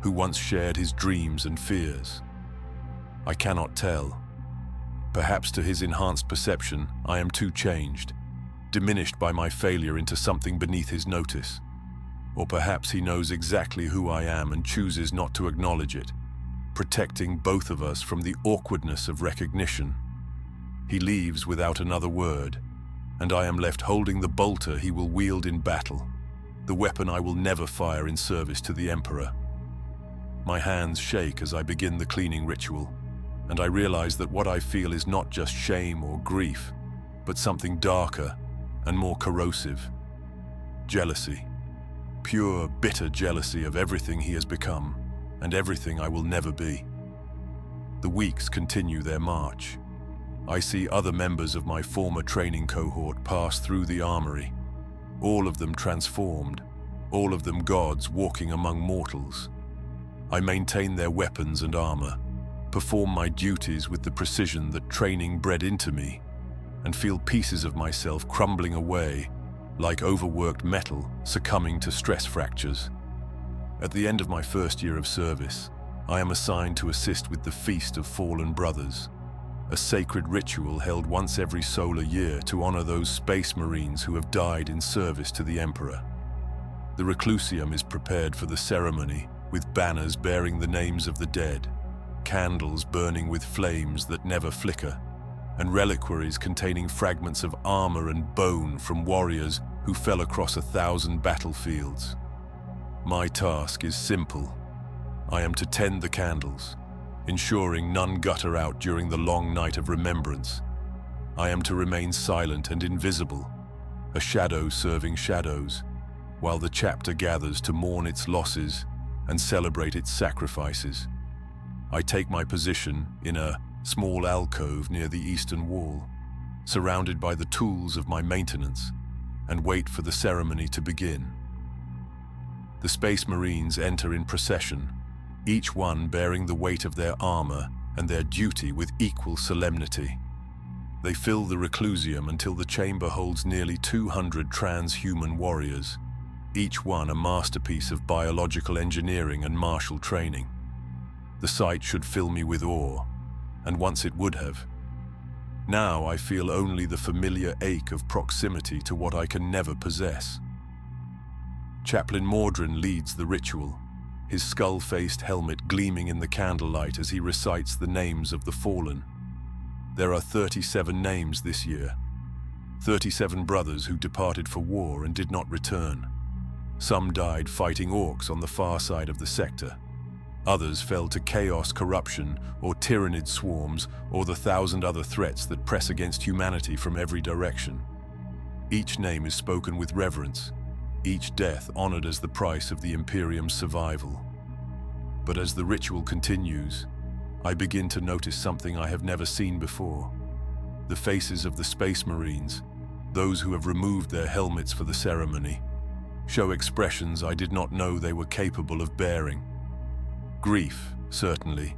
who once shared his dreams and fears? I cannot tell. Perhaps to his enhanced perception, I am too changed, diminished by my failure into something beneath his notice. Or perhaps he knows exactly who I am and chooses not to acknowledge it, protecting both of us from the awkwardness of recognition. He leaves without another word, and I am left holding the bolter he will wield in battle, the weapon I will never fire in service to the Emperor. My hands shake as I begin the cleaning ritual, and I realize that what I feel is not just shame or grief, but something darker and more corrosive. Jealousy. Pure, bitter jealousy of everything he has become and everything I will never be. The weeks continue their march. I see other members of my former training cohort pass through the armory, all of them transformed, all of them gods walking among mortals. I maintain their weapons and armor, perform my duties with the precision that training bred into me, and feel pieces of myself crumbling away, like overworked metal succumbing to stress fractures. At the end of my first year of service, I am assigned to assist with the Feast of Fallen Brothers, a sacred ritual held once every solar year to honor those space marines who have died in service to the Emperor. The reclusium is prepared for the ceremony with banners bearing the names of the dead, candles burning with flames that never flicker, and reliquaries containing fragments of armor and bone from warriors who fell across 1,000 battlefields. My task is simple. I am to tend the candles, ensuring none gutter out during the long night of remembrance. I am to remain silent and invisible, a shadow serving shadows, while the chapter gathers to mourn its losses and celebrate its sacrifices. I take my position in a small alcove near the eastern wall, surrounded by the tools of my maintenance, and wait for the ceremony to begin. The Space Marines enter in procession, each one bearing the weight of their armor and their duty with equal solemnity. They fill the reclusium until the chamber holds nearly 200 transhuman warriors, each one a masterpiece of biological engineering and martial training. The sight should fill me with awe, and once it would have. Now I feel only the familiar ache of proximity to what I can never possess. Chaplain Mordrin leads the ritual, his skull-faced helmet gleaming in the candlelight as he recites the names of the fallen. There are 37 names this year, 37 brothers who departed for war and did not return. Some died fighting orcs on the far side of the sector. Others fell to chaos, corruption, or tyrannid swarms, or the 1,000 other threats that press against humanity from every direction. Each name is spoken with reverence, each death honored as the price of the Imperium's survival. But as the ritual continues, I begin to notice something I have never seen before. The faces of the Space Marines, those who have removed their helmets for the ceremony, show expressions I did not know they were capable of bearing. Grief, certainly,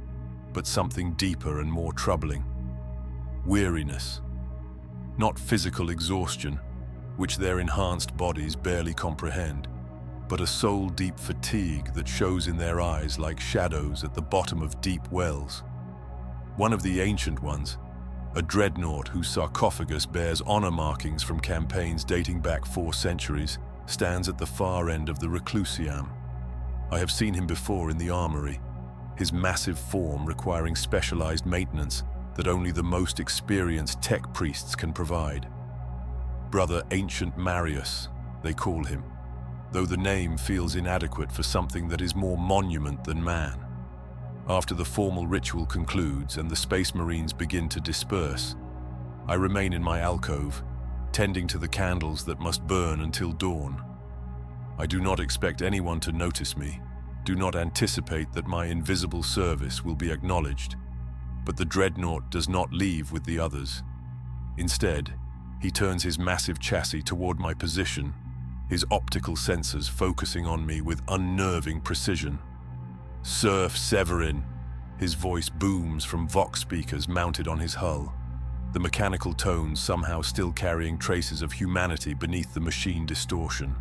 but something deeper and more troubling. Weariness. Not physical exhaustion, which their enhanced bodies barely comprehend, but a soul-deep fatigue that shows in their eyes like shadows at the bottom of deep wells. One of the ancient ones, a dreadnought whose sarcophagus bears honor markings from campaigns dating back 4 centuries, stands at the far end of the reclusium. I have seen him before in the armory, his massive form requiring specialized maintenance that only the most experienced tech priests can provide. Brother Ancient Marius, they call him, though the name feels inadequate for something that is more monument than man. After the formal ritual concludes and the Space Marines begin to disperse, I remain in my alcove, tending to the candles that must burn until dawn. I do not expect anyone to notice me, do not anticipate that my invisible service will be acknowledged, but the dreadnought does not leave with the others. Instead, he turns his massive chassis toward my position, his optical sensors focusing on me with unnerving precision. "Surf Severin!" His voice booms from Vox speakers mounted on his hull, the mechanical tones somehow still carrying traces of humanity beneath the machine distortion.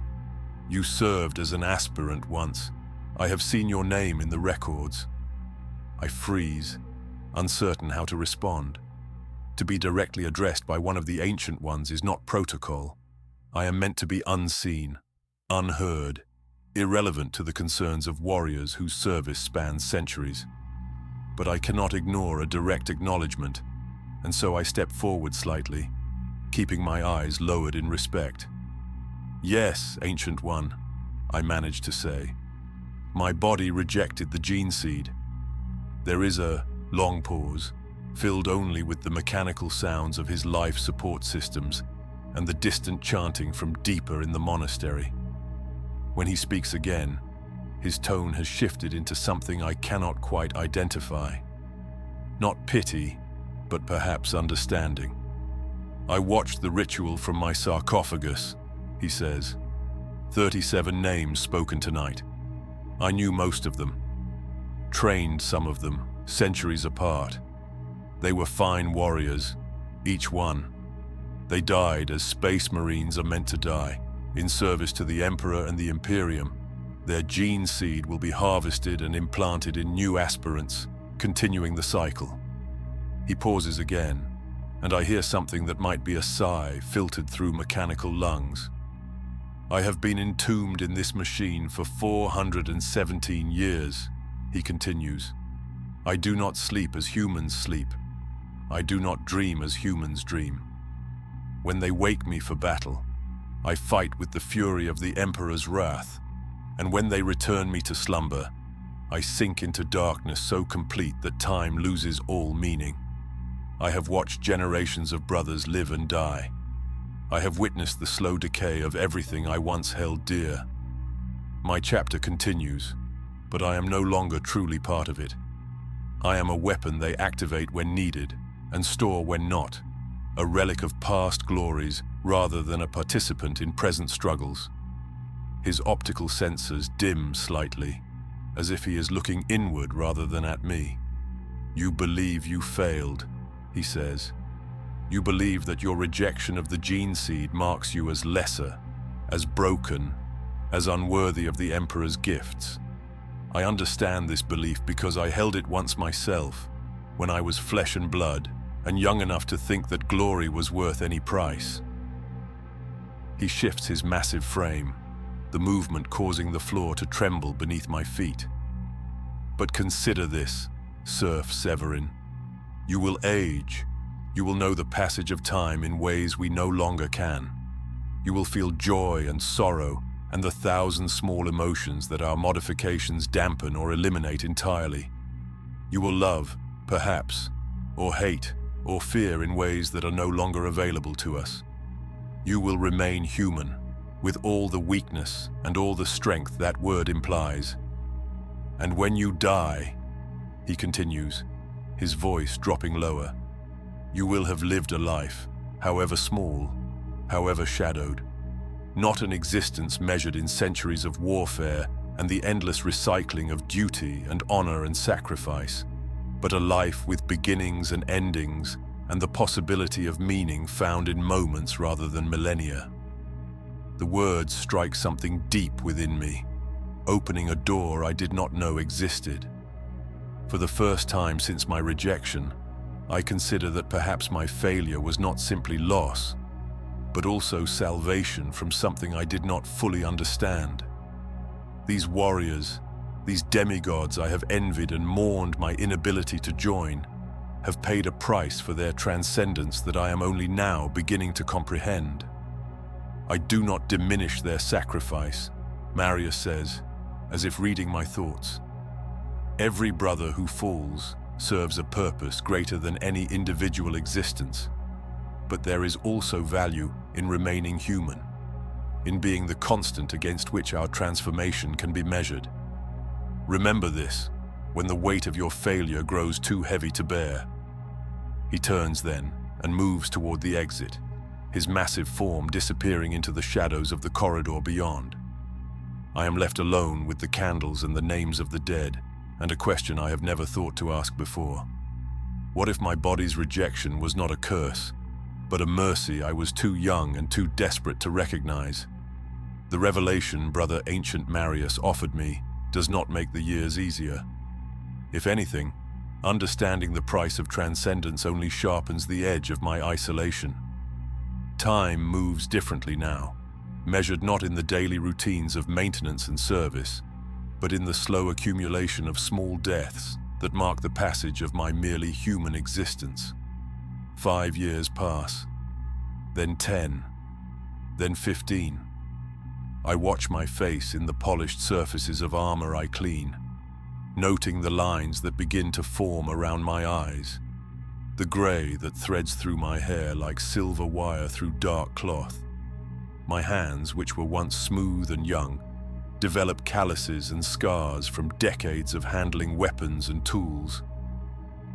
"You served as an aspirant once. I have seen your name in the records." I freeze, uncertain how to respond. To be directly addressed by one of the Ancient Ones is not protocol. I am meant to be unseen, unheard, irrelevant to the concerns of warriors whose service spans centuries. But I cannot ignore a direct acknowledgement, and so I step forward slightly, keeping my eyes lowered in respect. "Yes, Ancient One," I manage to say. "My body rejected the gene seed." There is a long pause, filled only with the mechanical sounds of his life support systems and the distant chanting from deeper in the monastery. When he speaks again, his tone has shifted into something I cannot quite identify. Not pity, but perhaps understanding. "I watched the ritual from my sarcophagus," he says. 37 names spoken tonight. I knew most of them. Trained some of them, centuries apart. They were fine warriors, each one. They died as space marines are meant to die, in service to the Emperor and the Imperium. Their gene seed will be harvested and implanted in new aspirants, continuing the cycle. He pauses again, and I hear something that might be a sigh filtered through mechanical lungs. "I have been entombed in this machine for 417 years, he continues. "I do not sleep as humans sleep. I do not dream as humans dream. When they wake me for battle, I fight with the fury of the Emperor's wrath, and when they return me to slumber, I sink into darkness so complete that time loses all meaning. I have watched generations of brothers live and die. I have witnessed the slow decay of everything I once held dear. My chapter continues, but I am no longer truly part of it. I am a weapon they activate when needed and store when not, a relic of past glories rather than a participant in present struggles." His optical sensors dim slightly, as if he is looking inward rather than at me. "You believe you failed," he says. "You believe that your rejection of the gene seed marks you as lesser, as broken, as unworthy of the Emperor's gifts. I understand this belief because I held it once myself, when I was flesh and blood, and young enough to think that glory was worth any price." He shifts his massive frame, the movement causing the floor to tremble beneath my feet. "But consider this, Serf Severin. You will age. You will know the passage of time in ways we no longer can. You will feel joy and sorrow and the thousand small emotions that our modifications dampen or eliminate entirely. You will love, perhaps, or hate, or fear in ways that are no longer available to us. You will remain human, with all the weakness and all the strength that word implies. And when you die," he continues, his voice dropping lower, "you will have lived a life, however small, however shadowed. Not an existence measured in centuries of warfare and the endless recycling of duty and honor and sacrifice, but a life with beginnings and endings and the possibility of meaning found in moments rather than millennia." The words strike something deep within me, opening a door I did not know existed. For the first time since my rejection, I consider that perhaps my failure was not simply loss, but also salvation from something I did not fully understand. These warriors, these demigods I have envied and mourned my inability to join, have paid a price for their transcendence that I am only now beginning to comprehend. "I do not diminish their sacrifice," Marius says, as if reading my thoughts. "Every brother who falls serves a purpose greater than any individual existence. But there is also value in remaining human, in being the constant against which our transformation can be measured. Remember this when the weight of your failure grows too heavy to bear. He turns then and moves toward the exit, his massive form disappearing into the shadows of the corridor beyond. I am left alone with the candles and the names of the dead, and a question I have never thought to ask before. What if my body's rejection was not a curse, but a mercy I was too young and too desperate to recognize? The revelation Brother Ancient Marius offered me does not make the years easier. If anything, understanding the price of transcendence only sharpens the edge of my isolation. Time moves differently now, measured not in the daily routines of maintenance and service, but in the slow accumulation of small deaths that mark the passage of my merely human existence. 5 years pass, then 10, then 15. I watch my face in the polished surfaces of armor I clean, noting the lines that begin to form around my eyes, the gray that threads through my hair like silver wire through dark cloth. My hands, which were once smooth and young, develop calluses and scars from decades of handling weapons and tools.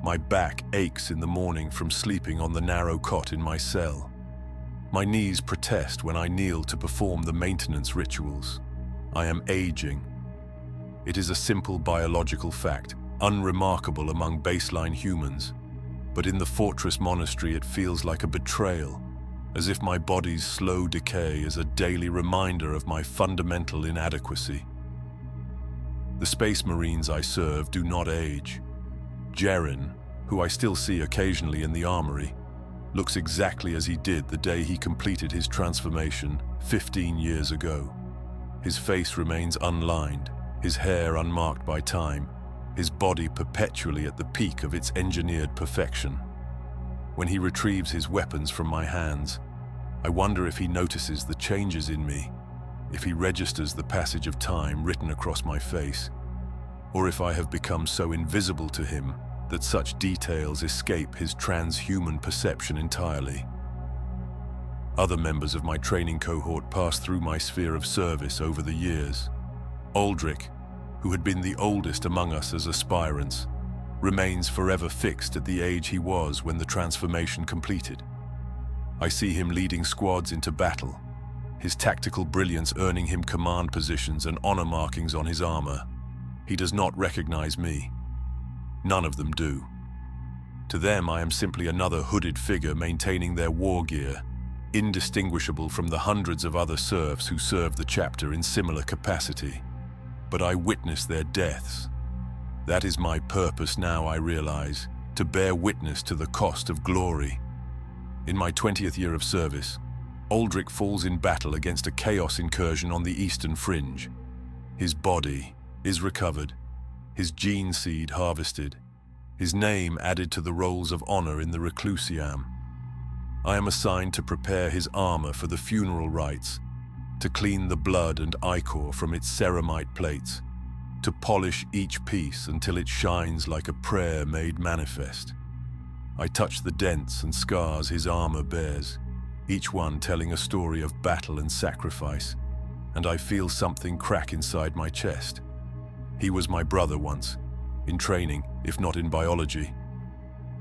My back aches in the morning from sleeping on the narrow cot in my cell. My knees protest when I kneel to perform the maintenance rituals. I am aging. It is a simple biological fact, unremarkable among baseline humans, but in the fortress monastery it feels like a betrayal, as if my body's slow decay is a daily reminder of my fundamental inadequacy. The Space Marines I serve do not age. Jaren, who I still see occasionally in the armory, looks exactly as he did the day he completed his transformation 15 years ago. His face remains unlined, his hair unmarked by time, his body perpetually at the peak of its engineered perfection. When he retrieves his weapons from my hands, I wonder if he notices the changes in me, if he registers the passage of time written across my face, or if I have become so invisible to him that such details escape his transhuman perception entirely. Other members of my training cohort passed through my sphere of service over the years. Aldrich, who had been the oldest among us as aspirants, remains forever fixed at the age he was when the transformation completed. I see him leading squads into battle, his tactical brilliance earning him command positions and honor markings on his armor. He does not recognize me. None of them do. To them, I am simply another hooded figure maintaining their war gear, indistinguishable from the hundreds of other serfs who served the chapter in similar capacity. But I witness their deaths. That is my purpose now, I realize, to bear witness to the cost of glory. In my 20th year of service, Aldrich falls in battle against a chaos incursion on the eastern fringe. His body is recovered, his gene seed harvested, his name added to the rolls of honor in the Reclusiam. I am assigned to prepare his armor for the funeral rites, to clean the blood and ichor from its ceramite plates, to polish each piece until it shines like a prayer made manifest. I touch the dents and scars his armor bears, each one telling a story of battle and sacrifice, and I feel something crack inside my chest. He was my brother once, in training, if not in biology.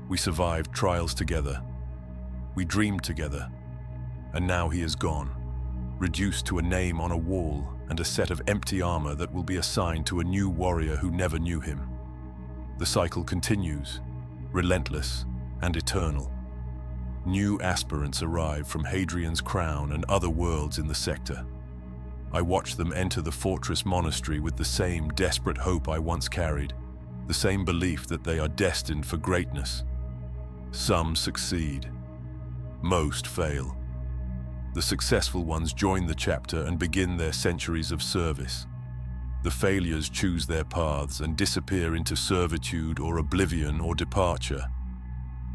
We survived trials together. We dreamed together, and now he is gone, reduced to a name on a wall and a set of empty armor that will be assigned to a new warrior who never knew him. The cycle continues, relentless and eternal. New aspirants arrive from Hadrian's Crown and other worlds in the sector. I watch them enter the fortress monastery with the same desperate hope I once carried, the same belief that they are destined for greatness. Some succeed. Most fail. The successful ones join the chapter and begin their centuries of service. The failures choose their paths and disappear into servitude or oblivion or departure.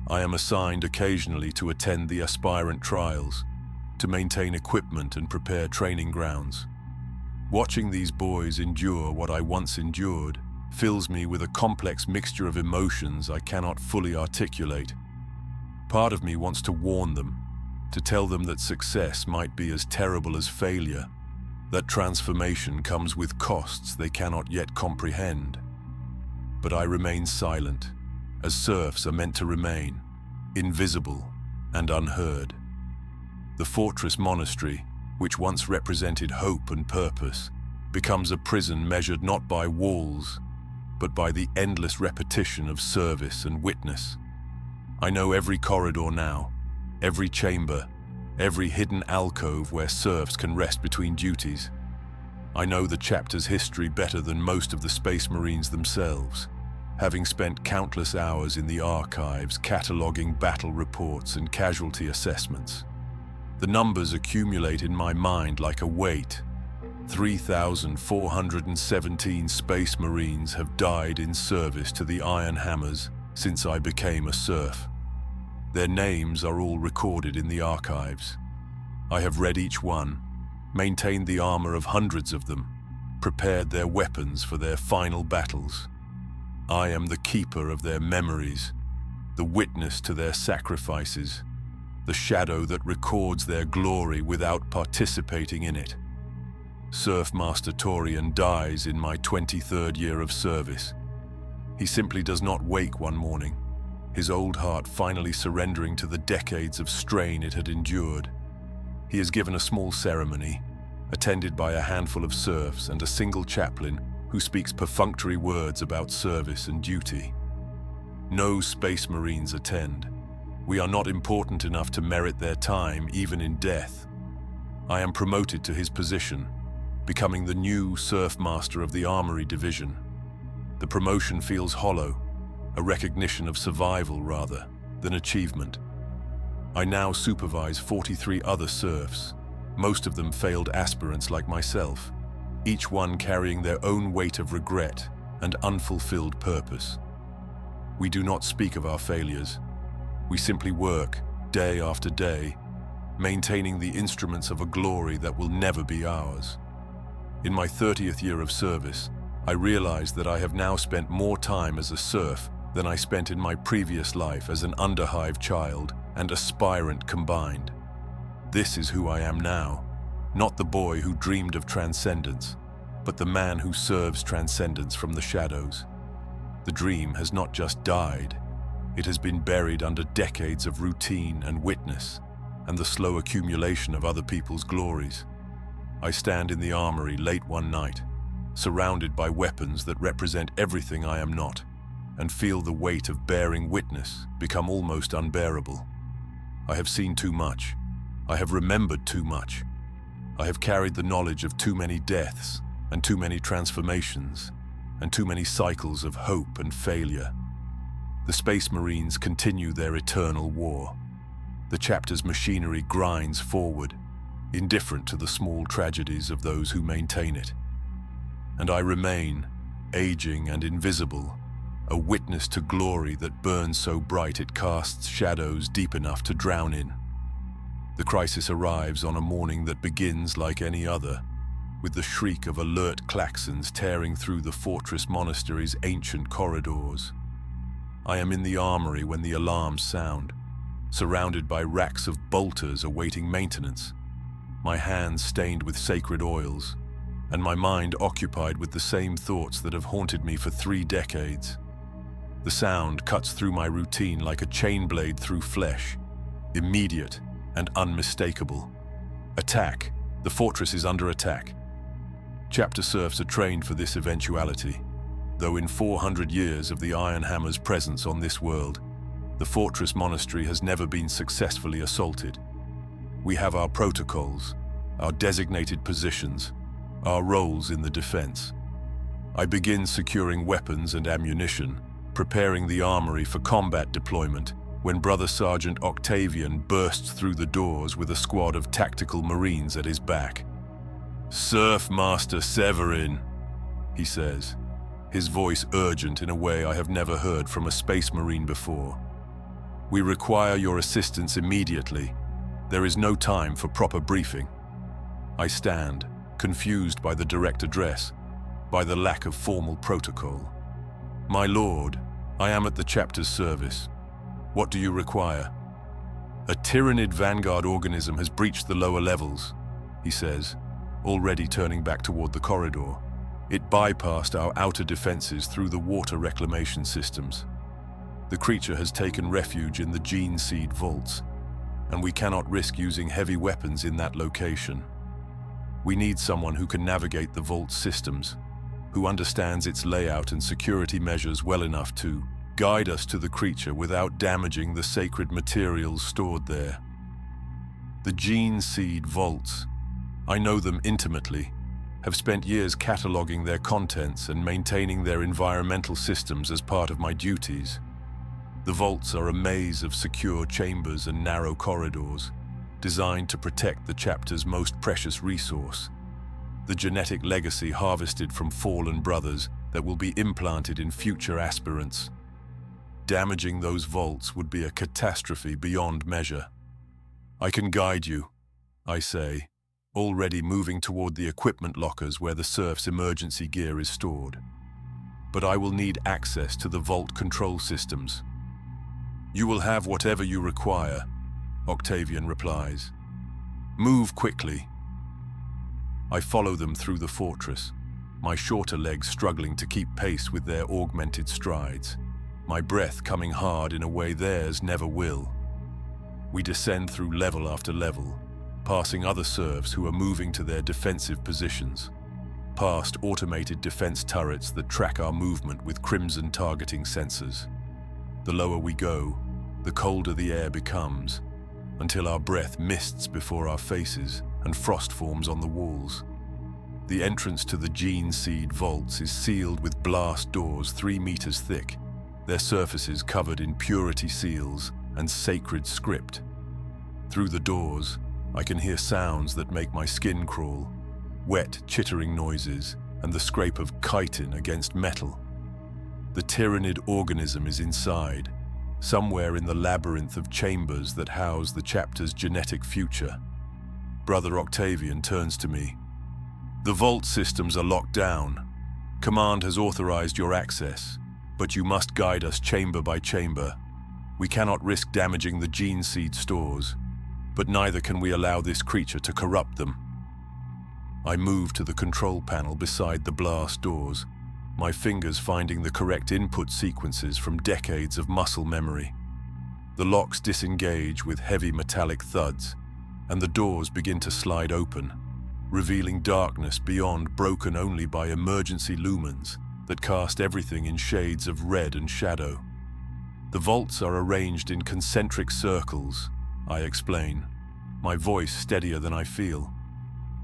I am assigned occasionally to attend the aspirant trials, to maintain equipment and prepare training grounds. Watching these boys endure what I once endured fills me with a complex mixture of emotions I cannot fully articulate. Part of me wants to warn them, to tell them that success might be as terrible as failure, that transformation comes with costs they cannot yet comprehend. But I remain silent, as serfs are meant to remain, invisible and unheard. The fortress monastery, which once represented hope and purpose, becomes a prison measured not by walls, but by the endless repetition of service and witness. I know every corridor now, every chamber, every hidden alcove where serfs can rest between duties. I know the chapter's history better than most of the Space Marines themselves, having spent countless hours in the archives cataloging battle reports and casualty assessments. The numbers accumulate in my mind like a weight. 3,417 Space Marines have died in service to the Iron Hammers since I became a serf. Their names are all recorded in the archives. I have read each one, maintained the armor of hundreds of them, prepared their weapons for their final battles. I am the keeper of their memories, the witness to their sacrifices, the shadow that records their glory without participating in it. Serf Master Torian dies in my 23rd year of service. He simply does not wake one morning, his old heart finally surrendering to the decades of strain it had endured. He is given a small ceremony, attended by a handful of serfs and a single chaplain who speaks perfunctory words about service and duty. No Space Marines attend. We are not important enough to merit their time, even in death. I am promoted to his position, becoming the new Serf Master of the Armory Division. The promotion feels hollow, a recognition of survival rather than achievement. I now supervise 43 other serfs, most of them failed aspirants like myself, each one carrying their own weight of regret and unfulfilled purpose. We do not speak of our failures. We simply work, day after day, maintaining the instruments of a glory that will never be ours. In my 30th year of service, I realized that I have now spent more time as a serf than I spent in my previous life as an underhive child and aspirant combined. This is who I am now, not the boy who dreamed of transcendence, but the man who serves transcendence from the shadows. The dream has not just died, it has been buried under decades of routine and witness, and the slow accumulation of other people's glories. I stand in the armory late one night, surrounded by weapons that represent everything I am not, and feel the weight of bearing witness become almost unbearable. I have seen too much. I have remembered too much. I have carried the knowledge of too many deaths, and too many transformations, and too many cycles of hope and failure. The Space Marines continue their eternal war. The chapter's machinery grinds forward, indifferent to the small tragedies of those who maintain it. And I remain, aging and invisible, a witness to glory that burns so bright it casts shadows deep enough to drown in. The crisis arrives on a morning that begins like any other, with the shriek of alert klaxons tearing through the fortress monastery's ancient corridors. I am in the armory when the alarms sound, surrounded by racks of bolters awaiting maintenance, my hands stained with sacred oils, and my mind occupied with the same thoughts that have haunted me for 3 decades. The sound cuts through my routine like a chain blade through flesh, immediate and unmistakable. Attack! The fortress is under attack. Chapter serfs are trained for this eventuality, though in 400 years of the Iron Hammer's presence on this world, the fortress monastery has never been successfully assaulted. We have our protocols, our designated positions, our roles in the defense. I begin securing weapons and ammunition, preparing the armory for combat deployment, when Brother Sergeant Octavian bursts through the doors with a squad of tactical Marines at his back. "Serf Master Severin," he says, his voice urgent in a way I have never heard from a Space Marine before. "We require your assistance immediately. There is no time for proper briefing." I stand, confused by the direct address, by the lack of formal protocol. "My lord, I am at the chapter's service. What do you require?" A Tyrannid vanguard organism has breached the lower levels, he says, already turning back toward the corridor. It bypassed our outer defenses through the water reclamation systems. The creature has taken refuge in the gene seed vaults, and we cannot risk using heavy weapons in that location. We need someone who can navigate the vault systems, who understands its layout and security measures well enough to guide us to the creature without damaging the sacred materials stored there. The gene seed vaults, I know them intimately, have spent years cataloging their contents and maintaining their environmental systems as part of my duties. The vaults are a maze of secure chambers and narrow corridors, designed to protect the chapter's most precious resource, the genetic legacy harvested from fallen brothers that will be implanted in future aspirants. Damaging those vaults would be a catastrophe beyond measure. I can guide you, I say, already moving toward the equipment lockers where the serf's emergency gear is stored. But I will need access to the vault control systems. You will have whatever you require, Octavian replies. Move quickly. I follow them through the fortress, my shorter legs struggling to keep pace with their augmented strides, my breath coming hard in a way theirs never will. We descend through level after level, passing other serfs who are moving to their defensive positions, past automated defense turrets that track our movement with crimson targeting sensors. The lower we go, the colder the air becomes, until our breath mists before our faces and frost forms on the walls. The entrance to the gene seed vaults is sealed with blast doors 3 meters thick, their surfaces covered in purity seals and sacred script. Through the doors, I can hear sounds that make my skin crawl, wet, chittering noises, and the scrape of chitin against metal. The Tyrannid organism is inside, somewhere in the labyrinth of chambers that house the chapter's genetic future. Brother Octavian turns to me. The vault systems are locked down. Command has authorized your access, but you must guide us chamber by chamber. We cannot risk damaging the gene seed stores, but neither can we allow this creature to corrupt them. I move to the control panel beside the blast doors, my fingers finding the correct input sequences from decades of muscle memory. The locks disengage with heavy metallic thuds, and the doors begin to slide open, revealing darkness beyond broken only by emergency lumens that cast everything in shades of red and shadow. The vaults are arranged in concentric circles, I explain, my voice steadier than I feel.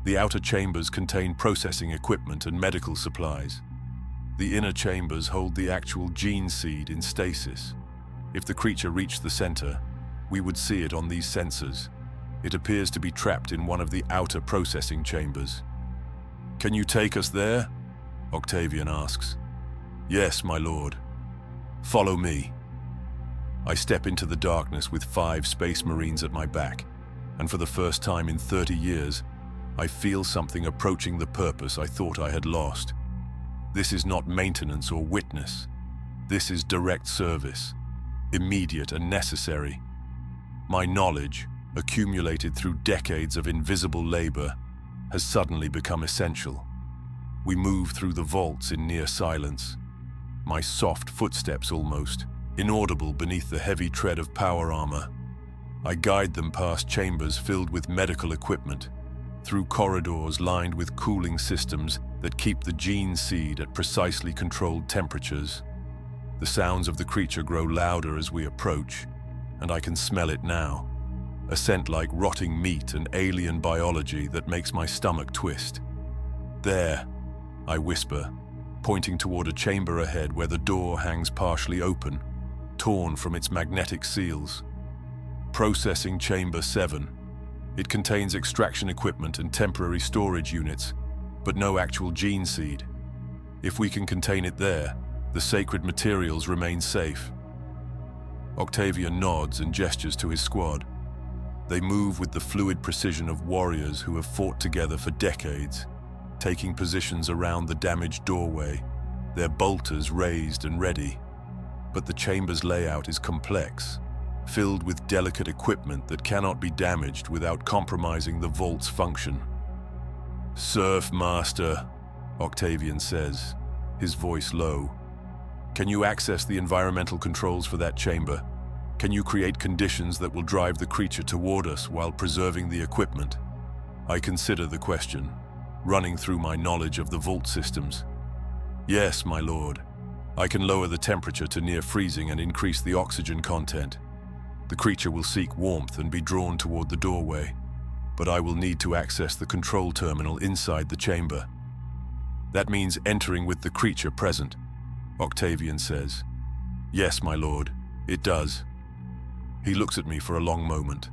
The outer chambers contain processing equipment and medical supplies. The inner chambers hold the actual gene seed in stasis. If the creature reached the center, we would see it on these sensors. It appears to be trapped in one of the outer processing chambers. Can you take us there? Octavian asks. Yes, my lord. Follow me. I step into the darkness with 5 space marines at my back, and for the first time in 30 years, I feel something approaching the purpose I thought I had lost. This is not maintenance or witness. This is direct service, immediate and necessary. My knowledge, accumulated through decades of invisible labor, has suddenly become essential. We move through the vaults in near silence, my soft footsteps almost, inaudible beneath the heavy tread of power armor. I guide them past chambers filled with medical equipment, through corridors lined with cooling systems that keep the gene seed at precisely controlled temperatures. The sounds of the creature grow louder as we approach, and I can smell it now, a scent like rotting meat and alien biology that makes my stomach twist. There, I whisper, pointing toward a chamber ahead where the door hangs partially open, torn from its magnetic seals. Processing Chamber 7. It contains extraction equipment and temporary storage units, but no actual gene seed. If we can contain it there, the sacred materials remain safe. Octavian nods and gestures to his squad. They move with the fluid precision of warriors who have fought together for decades, taking positions around the damaged doorway, their bolters raised and ready. But the chamber's layout is complex, filled with delicate equipment that cannot be damaged without compromising the vault's function. "Surf Master," Octavian says, his voice low. "Can you access the environmental controls for that chamber? Can you create conditions that will drive the creature toward us while preserving the equipment?" I consider the question, running through my knowledge of the vault systems. "Yes, my lord. I can lower the temperature to near freezing and increase the oxygen content. The creature will seek warmth and be drawn toward the doorway, but I will need to access the control terminal inside the chamber." "That means entering with the creature present," Octavian says. "Yes, my lord, it does." He looks at me for a long moment,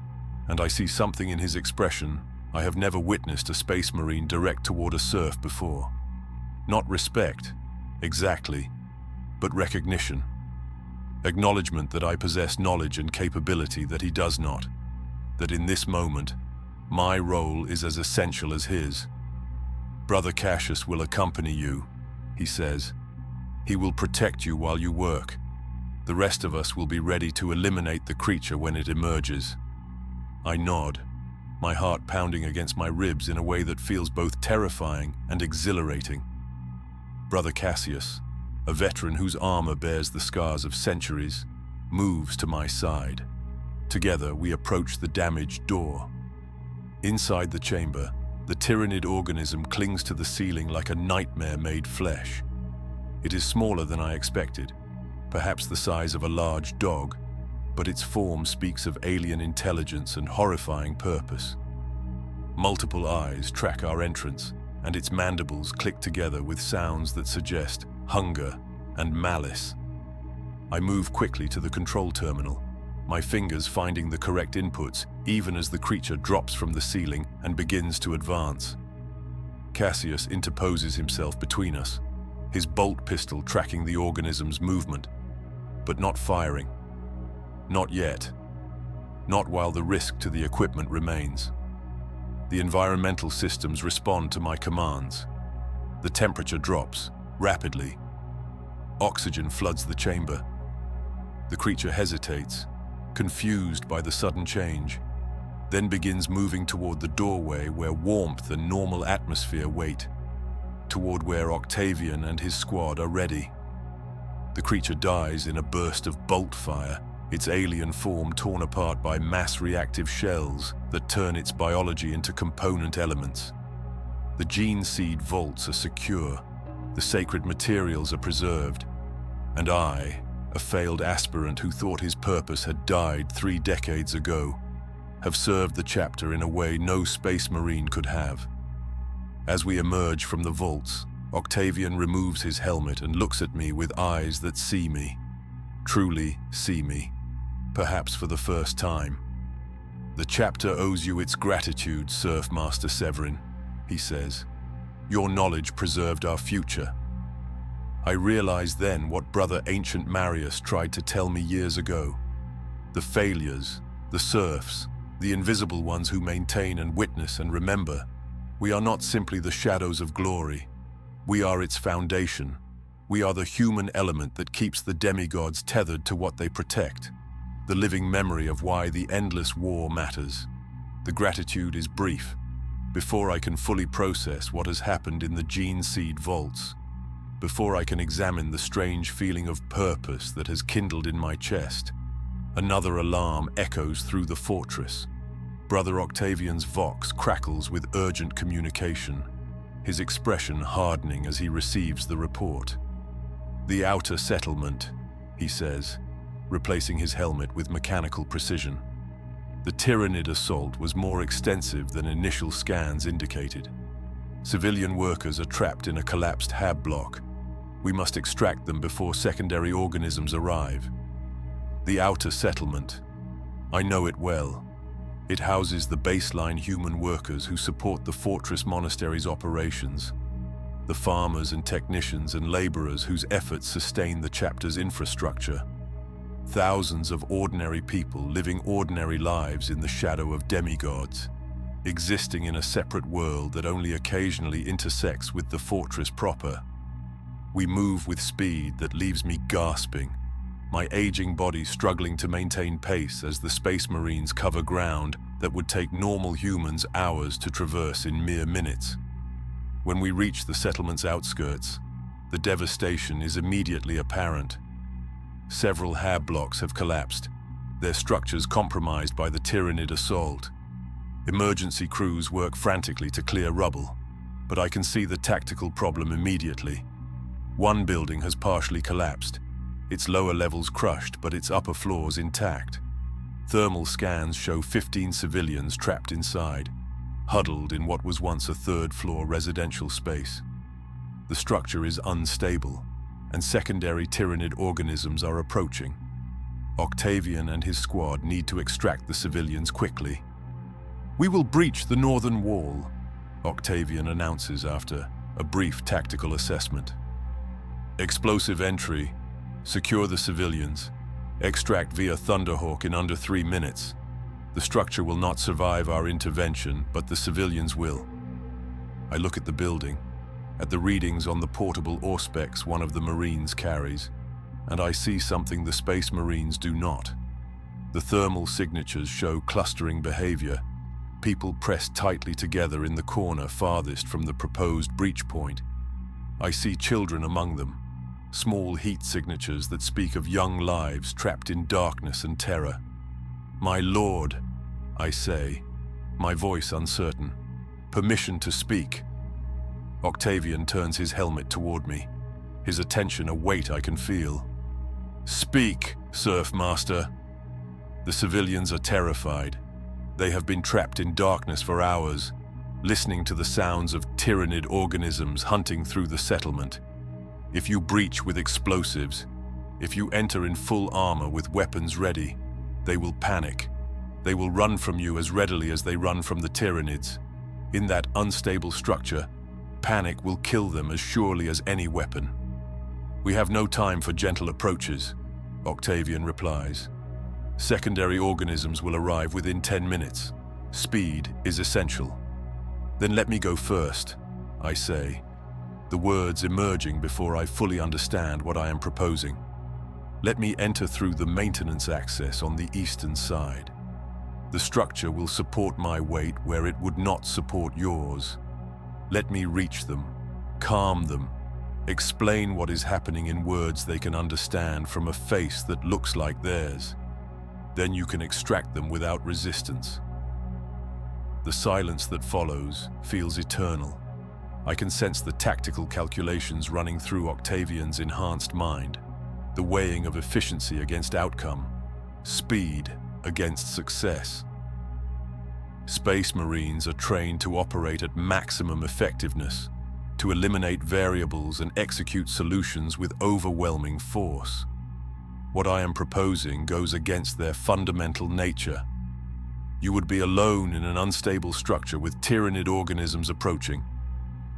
and I see something in his expression I have never witnessed a space marine direct toward a serf before. Not respect, exactly, but recognition. Acknowledgement that I possess knowledge and capability that he does not. That in this moment, my role is as essential as his. "Brother Cassius will accompany you," he says. "He will protect you while you work. The rest of us will be ready to eliminate the creature when it emerges." I nod, my heart pounding against my ribs in a way that feels both terrifying and exhilarating. Brother Cassius, a veteran whose armor bears the scars of centuries, moves to my side. Together, we approach the damaged door. Inside the chamber, the tyrannid organism clings to the ceiling like a nightmare made flesh. It is smaller than I expected, perhaps the size of a large dog, but its form speaks of alien intelligence and horrifying purpose. Multiple eyes track our entrance, and its mandibles click together with sounds that suggest hunger and malice. I move quickly to the control terminal, my fingers finding the correct inputs even as the creature drops from the ceiling and begins to advance. Cassius interposes himself between us, his bolt pistol tracking the organism's movement, but not firing. Not yet. Not while the risk to the equipment remains. The environmental systems respond to my commands. The temperature drops, rapidly. Oxygen floods the chamber. The creature hesitates, confused by the sudden change, then begins moving toward the doorway where warmth and normal atmosphere wait, toward where Octavian and his squad are ready. The creature dies in a burst of bolt fire, its alien form torn apart by mass-reactive shells that turn its biology into component elements. The gene seed vaults are secure, the sacred materials are preserved, and I, a failed aspirant who thought his purpose had died 3 decades ago, have served the chapter in a way no space marine could have. As we emerge from the vaults, Octavian removes his helmet and looks at me with eyes that see me, truly see me, perhaps for the first time. "The chapter owes you its gratitude, Surf Master Severin," he says. "Your knowledge preserved our future." I realized then what Brother Ancient Marius tried to tell me years ago. The failures, the serfs, the invisible ones who maintain and witness and remember, we are not simply the shadows of glory. We are its foundation. We are the human element that keeps the demigods tethered to what they protect, the living memory of why the endless war matters. The gratitude is brief, before I can fully process what has happened in the gene seed vaults, before I can examine the strange feeling of purpose that has kindled in my chest. Another alarm echoes through the fortress. Brother Octavian's vox crackles with urgent communication, his expression hardening as he receives the report. "The outer settlement," he says, replacing his helmet with mechanical precision. The Tyrannid assault was more extensive than initial scans indicated. Civilian workers are trapped in a collapsed hab block. We must extract them before secondary organisms arrive. The outer settlement. I know it well. It houses the baseline human workers who support the fortress monastery's operations, the farmers and technicians and laborers whose efforts sustain the chapter's infrastructure. Thousands of ordinary people living ordinary lives in the shadow of demigods, existing in a separate world that only occasionally intersects with the fortress proper. We move with speed that leaves me gasping, my aging body struggling to maintain pace as the Space Marines cover ground that would take normal humans hours to traverse in mere minutes. When we reach the settlement's outskirts, the devastation is immediately apparent. Several hab blocks have collapsed, their structures compromised by the Tyranid assault. Emergency crews work frantically to clear rubble, but I can see the tactical problem immediately. One building has partially collapsed, its lower levels crushed but its upper floors intact. Thermal scans show 15 civilians trapped inside, huddled in what was once a third-floor residential space. The structure is unstable, and secondary Tyranid organisms are approaching. Octavian and his squad need to extract the civilians quickly. "We will breach the northern wall," Octavian announces after a brief tactical assessment. "Explosive entry. Secure the civilians. Extract via Thunderhawk in under 3 minutes. The structure will not survive our intervention, but the civilians will." I look at the building, at the readings on the portable Auspex one of the Marines carries, and I see something the Space Marines do not. The thermal signatures show clustering behavior, people pressed tightly together in the corner farthest from the proposed breach point. I see children among them, small heat signatures that speak of young lives trapped in darkness and terror. "My lord," I say, my voice uncertain. "Permission to speak." Octavian turns his helmet toward me, his attention a weight I can feel. "Speak, Surf Master." The civilians are terrified. They have been trapped in darkness for hours, listening to the sounds of Tyranid organisms hunting through the settlement. If you breach with explosives, if you enter in full armor with weapons ready, they will panic. They will run from you as readily as they run from the Tyranids. In that unstable structure, panic will kill them as surely as any weapon. "We have no time for gentle approaches," Octavian replies. "Secondary organisms will arrive within 10 minutes. Speed is essential." "Then let me go first," I say, the words emerging before I fully understand what I am proposing. "Let me enter through the maintenance access on the eastern side. The structure will support my weight where it would not support yours. Let me reach them, calm them, explain what is happening in words they can understand from a face that looks like theirs. Then you can extract them without resistance." The silence that follows feels eternal. I can sense the tactical calculations running through Octavian's enhanced mind, the weighing of efficiency against outcome, speed against success. Space Marines are trained to operate at maximum effectiveness, to eliminate variables and execute solutions with overwhelming force. What I am proposing goes against their fundamental nature. You would be alone in an unstable structure with Tyranid organisms approaching,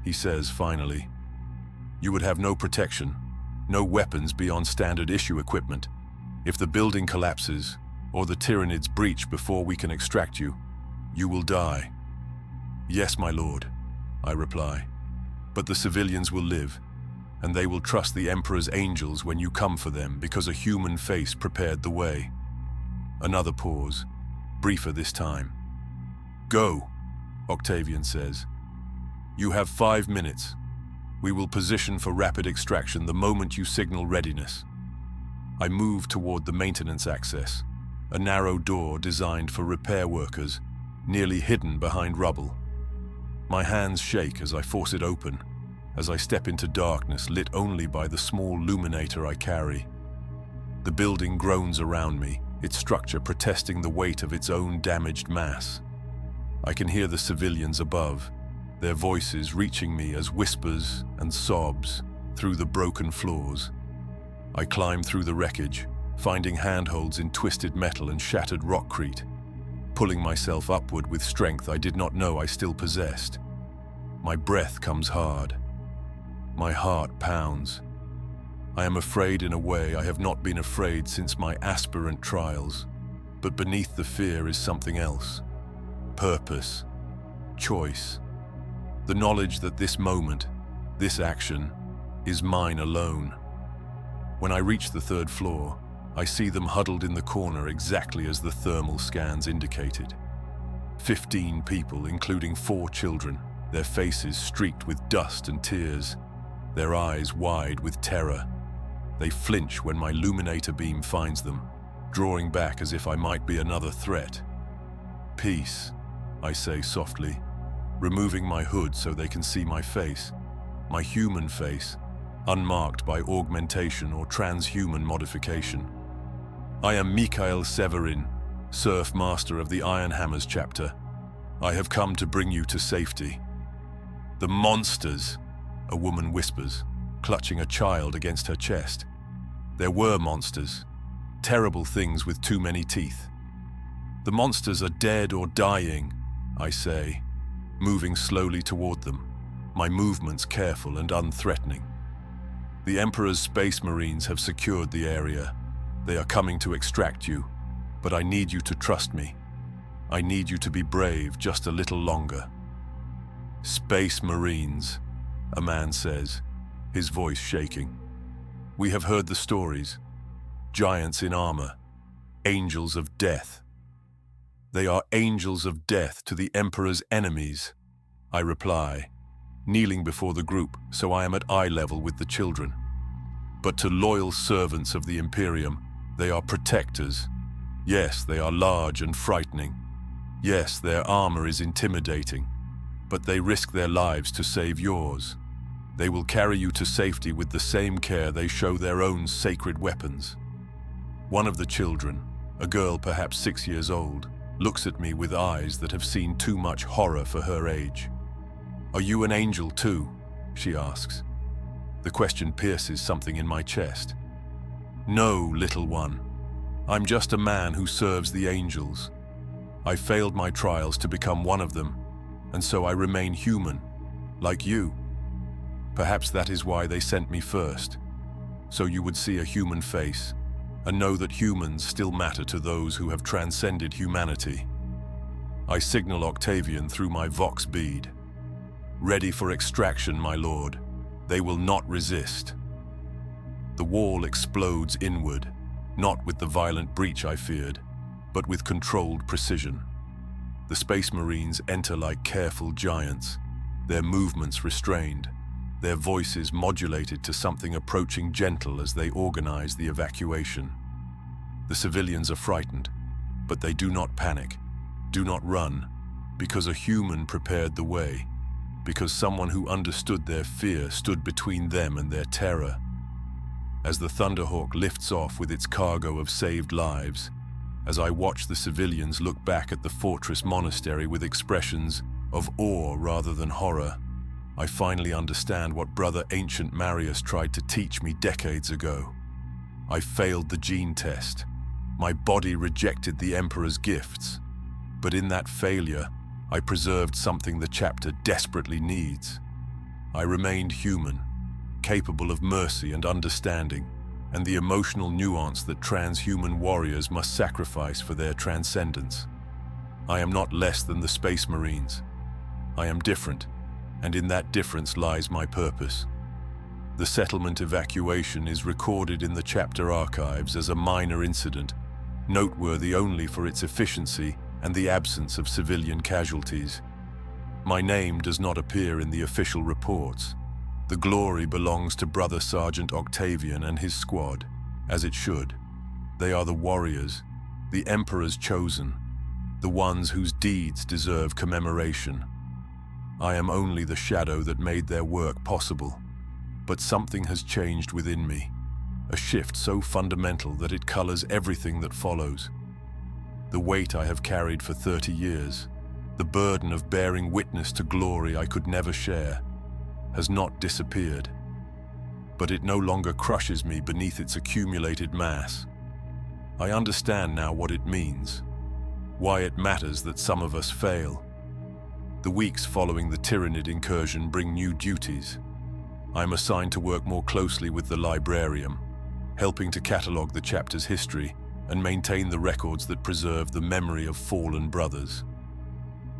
he says finally. You would have no protection, no weapons beyond standard issue equipment. If the building collapses, or the Tyranids breach before we can extract you, you will die. "Yes, my lord," I reply, "but the civilians will live, and they will trust the Emperor's angels when you come for them because a human face prepared the way." Another pause, briefer this time. "Go," Octavian says. "You have 5 minutes. We will position for rapid extraction the moment you signal readiness." I move toward the maintenance access, a narrow door designed for repair workers, nearly hidden behind rubble. My hands shake as I force it open, as I step into darkness lit only by the small luminator I carry. The building groans around me, its structure protesting the weight of its own damaged mass. I can hear the civilians above, their voices reaching me as whispers and sobs through the broken floors. I climb through the wreckage, finding handholds in twisted metal and shattered rockcrete, pulling myself upward with strength I did not know I still possessed. My breath comes hard. My heart pounds. I am afraid in a way I have not been afraid since my aspirant trials, but beneath the fear is something else. Purpose. Choice. The knowledge that this moment, this action, is mine alone. When I reach the 3rd floor, I see them huddled in the corner exactly as the thermal scans indicated. 15 people, including 4 children, their faces streaked with dust and tears, their eyes wide with terror. They flinch when my luminator beam finds them, drawing back as if I might be another threat. "Peace," I say softly, removing my hood so they can see my face, my human face, unmarked by augmentation or transhuman modification. "I am Mikhail Severin, Surf Master of the Iron Hammers chapter. I have come to bring you to safety." "The monsters," a woman whispers, clutching a child against her chest. There were monsters, terrible things with too many teeth. "The monsters are dead or dying," I say, moving slowly toward them, my movements careful and unthreatening. "The Emperor's Space Marines have secured the area. They are coming to extract you, but I need you to trust me. I need you to be brave just a little longer." "Space Marines," a man says, his voice shaking. "We have heard the stories. Giants in armor, angels of death." "They are angels of death to the Emperor's enemies," I reply, kneeling before the group so I am at eye level with the children. "But to loyal servants of the Imperium, they are protectors. Yes, they are large and frightening. Yes, their armor is intimidating, but they risk their lives to save yours. They will carry you to safety with the same care they show their own sacred weapons." One of the children, a girl perhaps 6 years old, looks at me with eyes that have seen too much horror for her age. "Are you an angel too?" she asks. The question pierces something in my chest. "No, little one. I'm just a man who serves the angels. I failed my trials to become one of them, and so I remain human, like you. Perhaps that is why they sent me first, so you would see a human face and know that humans still matter to those who have transcended humanity." I signal Octavian through my Vox bead. "Ready for extraction, my lord. They will not resist." The wall explodes inward, not with the violent breach I feared, but with controlled precision. The Space Marines enter like careful giants, their movements restrained, their voices modulated to something approaching gentle as they organize the evacuation. The civilians are frightened, but they do not panic, do not run, because a human prepared the way, because someone who understood their fear stood between them and their terror. As the Thunderhawk lifts off with its cargo of saved lives, as I watch the civilians look back at the fortress monastery with expressions of awe rather than horror, I finally understand what Brother Ancient Marius tried to teach me decades ago. I failed the gene test. My body rejected the Emperor's gifts. But in that failure, I preserved something the chapter desperately needs. I remained human, capable of mercy and understanding, and the emotional nuance that transhuman warriors must sacrifice for their transcendence. I am not less than the Space Marines. I am different, and in that difference lies my purpose. The settlement evacuation is recorded in the chapter archives as a minor incident, noteworthy only for its efficiency and the absence of civilian casualties. My name does not appear in the official reports. The glory belongs to Brother Sergeant Octavian and his squad, as it should. They are the warriors, the Emperor's chosen, the ones whose deeds deserve commemoration. I am only the shadow that made their work possible. But something has changed within me, a shift so fundamental that it colors everything that follows. The weight I have carried for 30 years, the burden of bearing witness to glory I could never share, has not disappeared. But it no longer crushes me beneath its accumulated mass. I understand now what it means, why it matters that some of us fail. The weeks following the Tyrannid incursion bring new duties. I am assigned to work more closely with the librarium, helping to catalogue the chapter's history and maintain the records that preserve the memory of fallen brothers.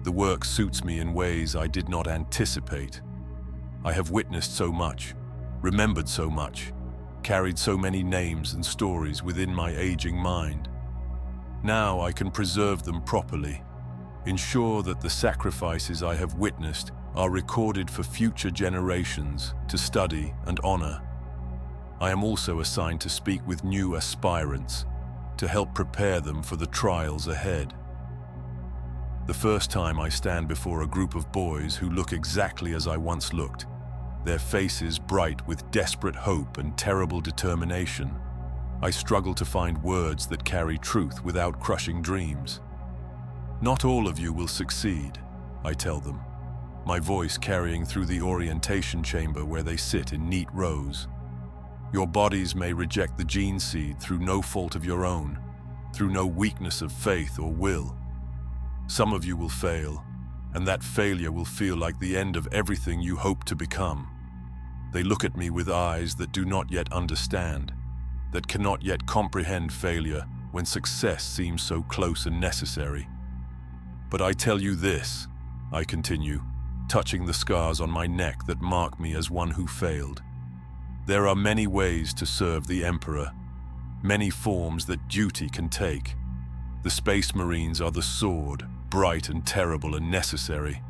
The work suits me in ways I did not anticipate. I have witnessed so much, remembered so much, carried so many names and stories within my aging mind. Now I can preserve them properly, ensure that the sacrifices I have witnessed are recorded for future generations to study and honor. I am also assigned to speak with new aspirants, to help prepare them for the trials ahead. The first time I stand before a group of boys who look exactly as I once looked, their faces bright with desperate hope and terrible determination, I struggle to find words that carry truth without crushing dreams. Not all of you will succeed, I tell them, my voice carrying through the orientation chamber where they sit in neat rows. Your bodies may reject the gene seed through no fault of your own, through no weakness of faith or will. Some of you will fail, and that failure will feel like the end of everything you hope to become. They look at me with eyes that do not yet understand, that cannot yet comprehend failure when success seems so close and necessary. But I tell you this, I continue, touching the scars on my neck that mark me as one who failed. There are many ways to serve the Emperor, many forms that duty can take. The Space Marines are the sword, bright and terrible and necessary.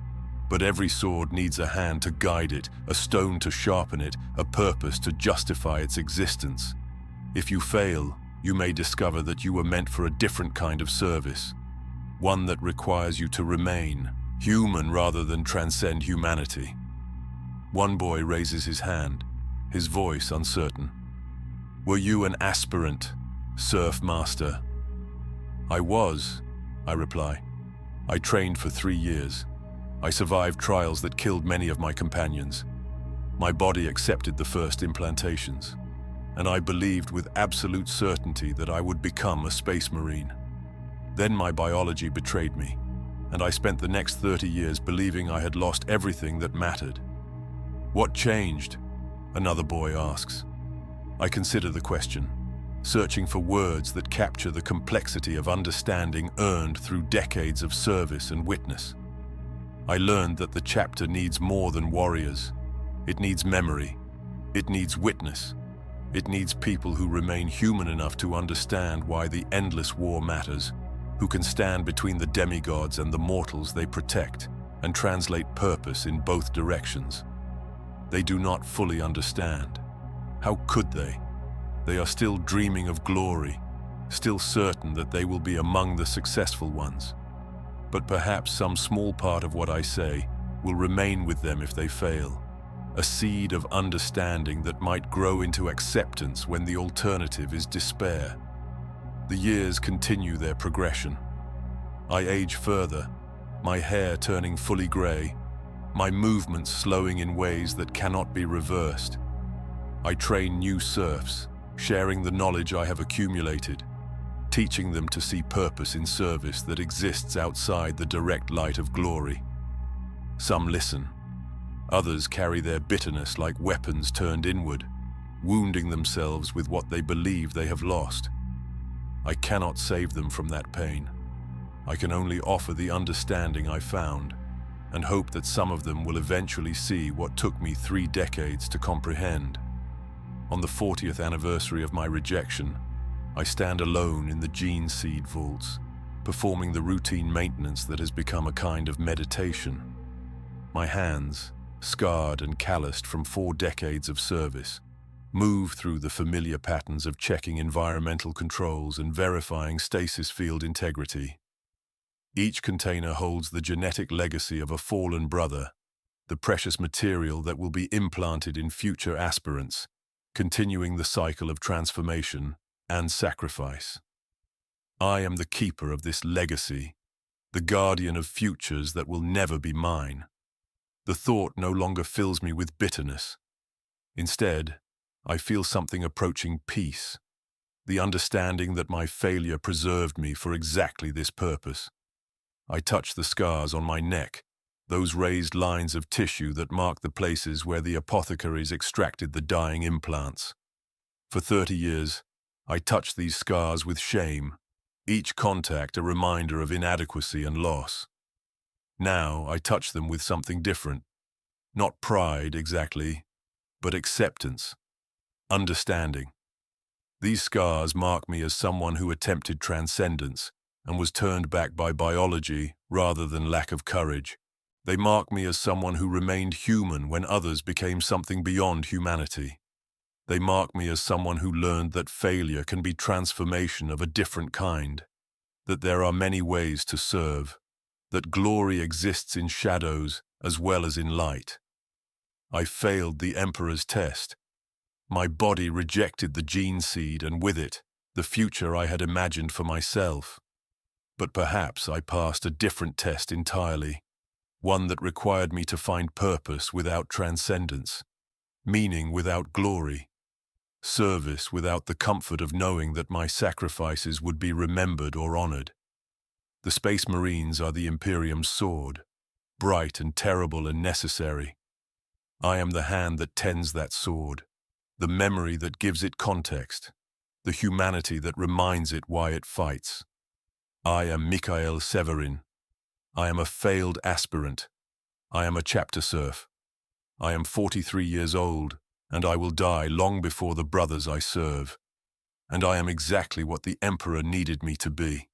But every sword needs a hand to guide it, a stone to sharpen it, a purpose to justify its existence. If you fail, you may discover that you were meant for a different kind of service, one that requires you to remain human rather than transcend humanity. One boy raises his hand, his voice uncertain. Were you an aspirant, Surf Master? I was, I reply. I trained for 3 years. I survived trials that killed many of my companions. My body accepted the first implantations, and I believed with absolute certainty that I would become a Space Marine. Then my biology betrayed me, and I spent the next 30 years believing I had lost everything that mattered. What changed? Another boy asks. I consider the question, searching for words that capture the complexity of understanding earned through decades of service and witness. I learned that the chapter needs more than warriors. It needs memory. It needs witness. It needs people who remain human enough to understand why the endless war matters, who can stand between the demigods and the mortals they protect and translate purpose in both directions. They do not fully understand. How could they? They are still dreaming of glory, still certain that they will be among the successful ones. But perhaps some small part of what I say will remain with them if they fail, a seed of understanding that might grow into acceptance when the alternative is despair. The years continue their progression. I age further, my hair turning fully gray, my movements slowing in ways that cannot be reversed. I train new serfs, sharing the knowledge I have accumulated, teaching them to see purpose in service that exists outside the direct light of glory. Some listen. Others carry their bitterness like weapons turned inward, wounding themselves with what they believe they have lost. I cannot save them from that pain. I can only offer the understanding I found, and hope that some of them will eventually see what took me 3 decades to comprehend. On the 40th anniversary of my rejection, I stand alone in the gene seed vaults, performing the routine maintenance that has become a kind of meditation. My hands, scarred and calloused from 4 decades of service, move through the familiar patterns of checking environmental controls and verifying stasis field integrity. Each container holds the genetic legacy of a fallen brother, the precious material that will be implanted in future aspirants, continuing the cycle of transformation and sacrifice. I am the keeper of this legacy, the guardian of futures that will never be mine. The thought no longer fills me with bitterness. Instead, I feel something approaching peace, the understanding that my failure preserved me for exactly this purpose. I touch the scars on my neck, those raised lines of tissue that mark the places where the apothecaries extracted the dying implants. For 30 years, I touched these scars with shame, each contact a reminder of inadequacy and loss. Now I touch them with something different. Not pride exactly, but acceptance. Understanding. These scars mark me as someone who attempted transcendence and was turned back by biology rather than lack of courage. They mark me as someone who remained human when others became something beyond humanity. They mark me as someone who learned that failure can be transformation of a different kind, that there are many ways to serve, that glory exists in shadows as well as in light. I failed the Emperor's test. My body rejected the gene seed and with it, the future I had imagined for myself. But perhaps I passed a different test entirely, one that required me to find purpose without transcendence, meaning without glory, service without the comfort of knowing that my sacrifices would be remembered or honored. The Space Marines are the Imperium's sword, bright and terrible and necessary. I am the hand that tends that sword, the memory that gives it context, the humanity that reminds it why it fights. I am Mikhail Severin. I am a failed aspirant. I am a chapter serf. I am 43 years old, and I will die long before the brothers I serve. And I am exactly what the Emperor needed me to be.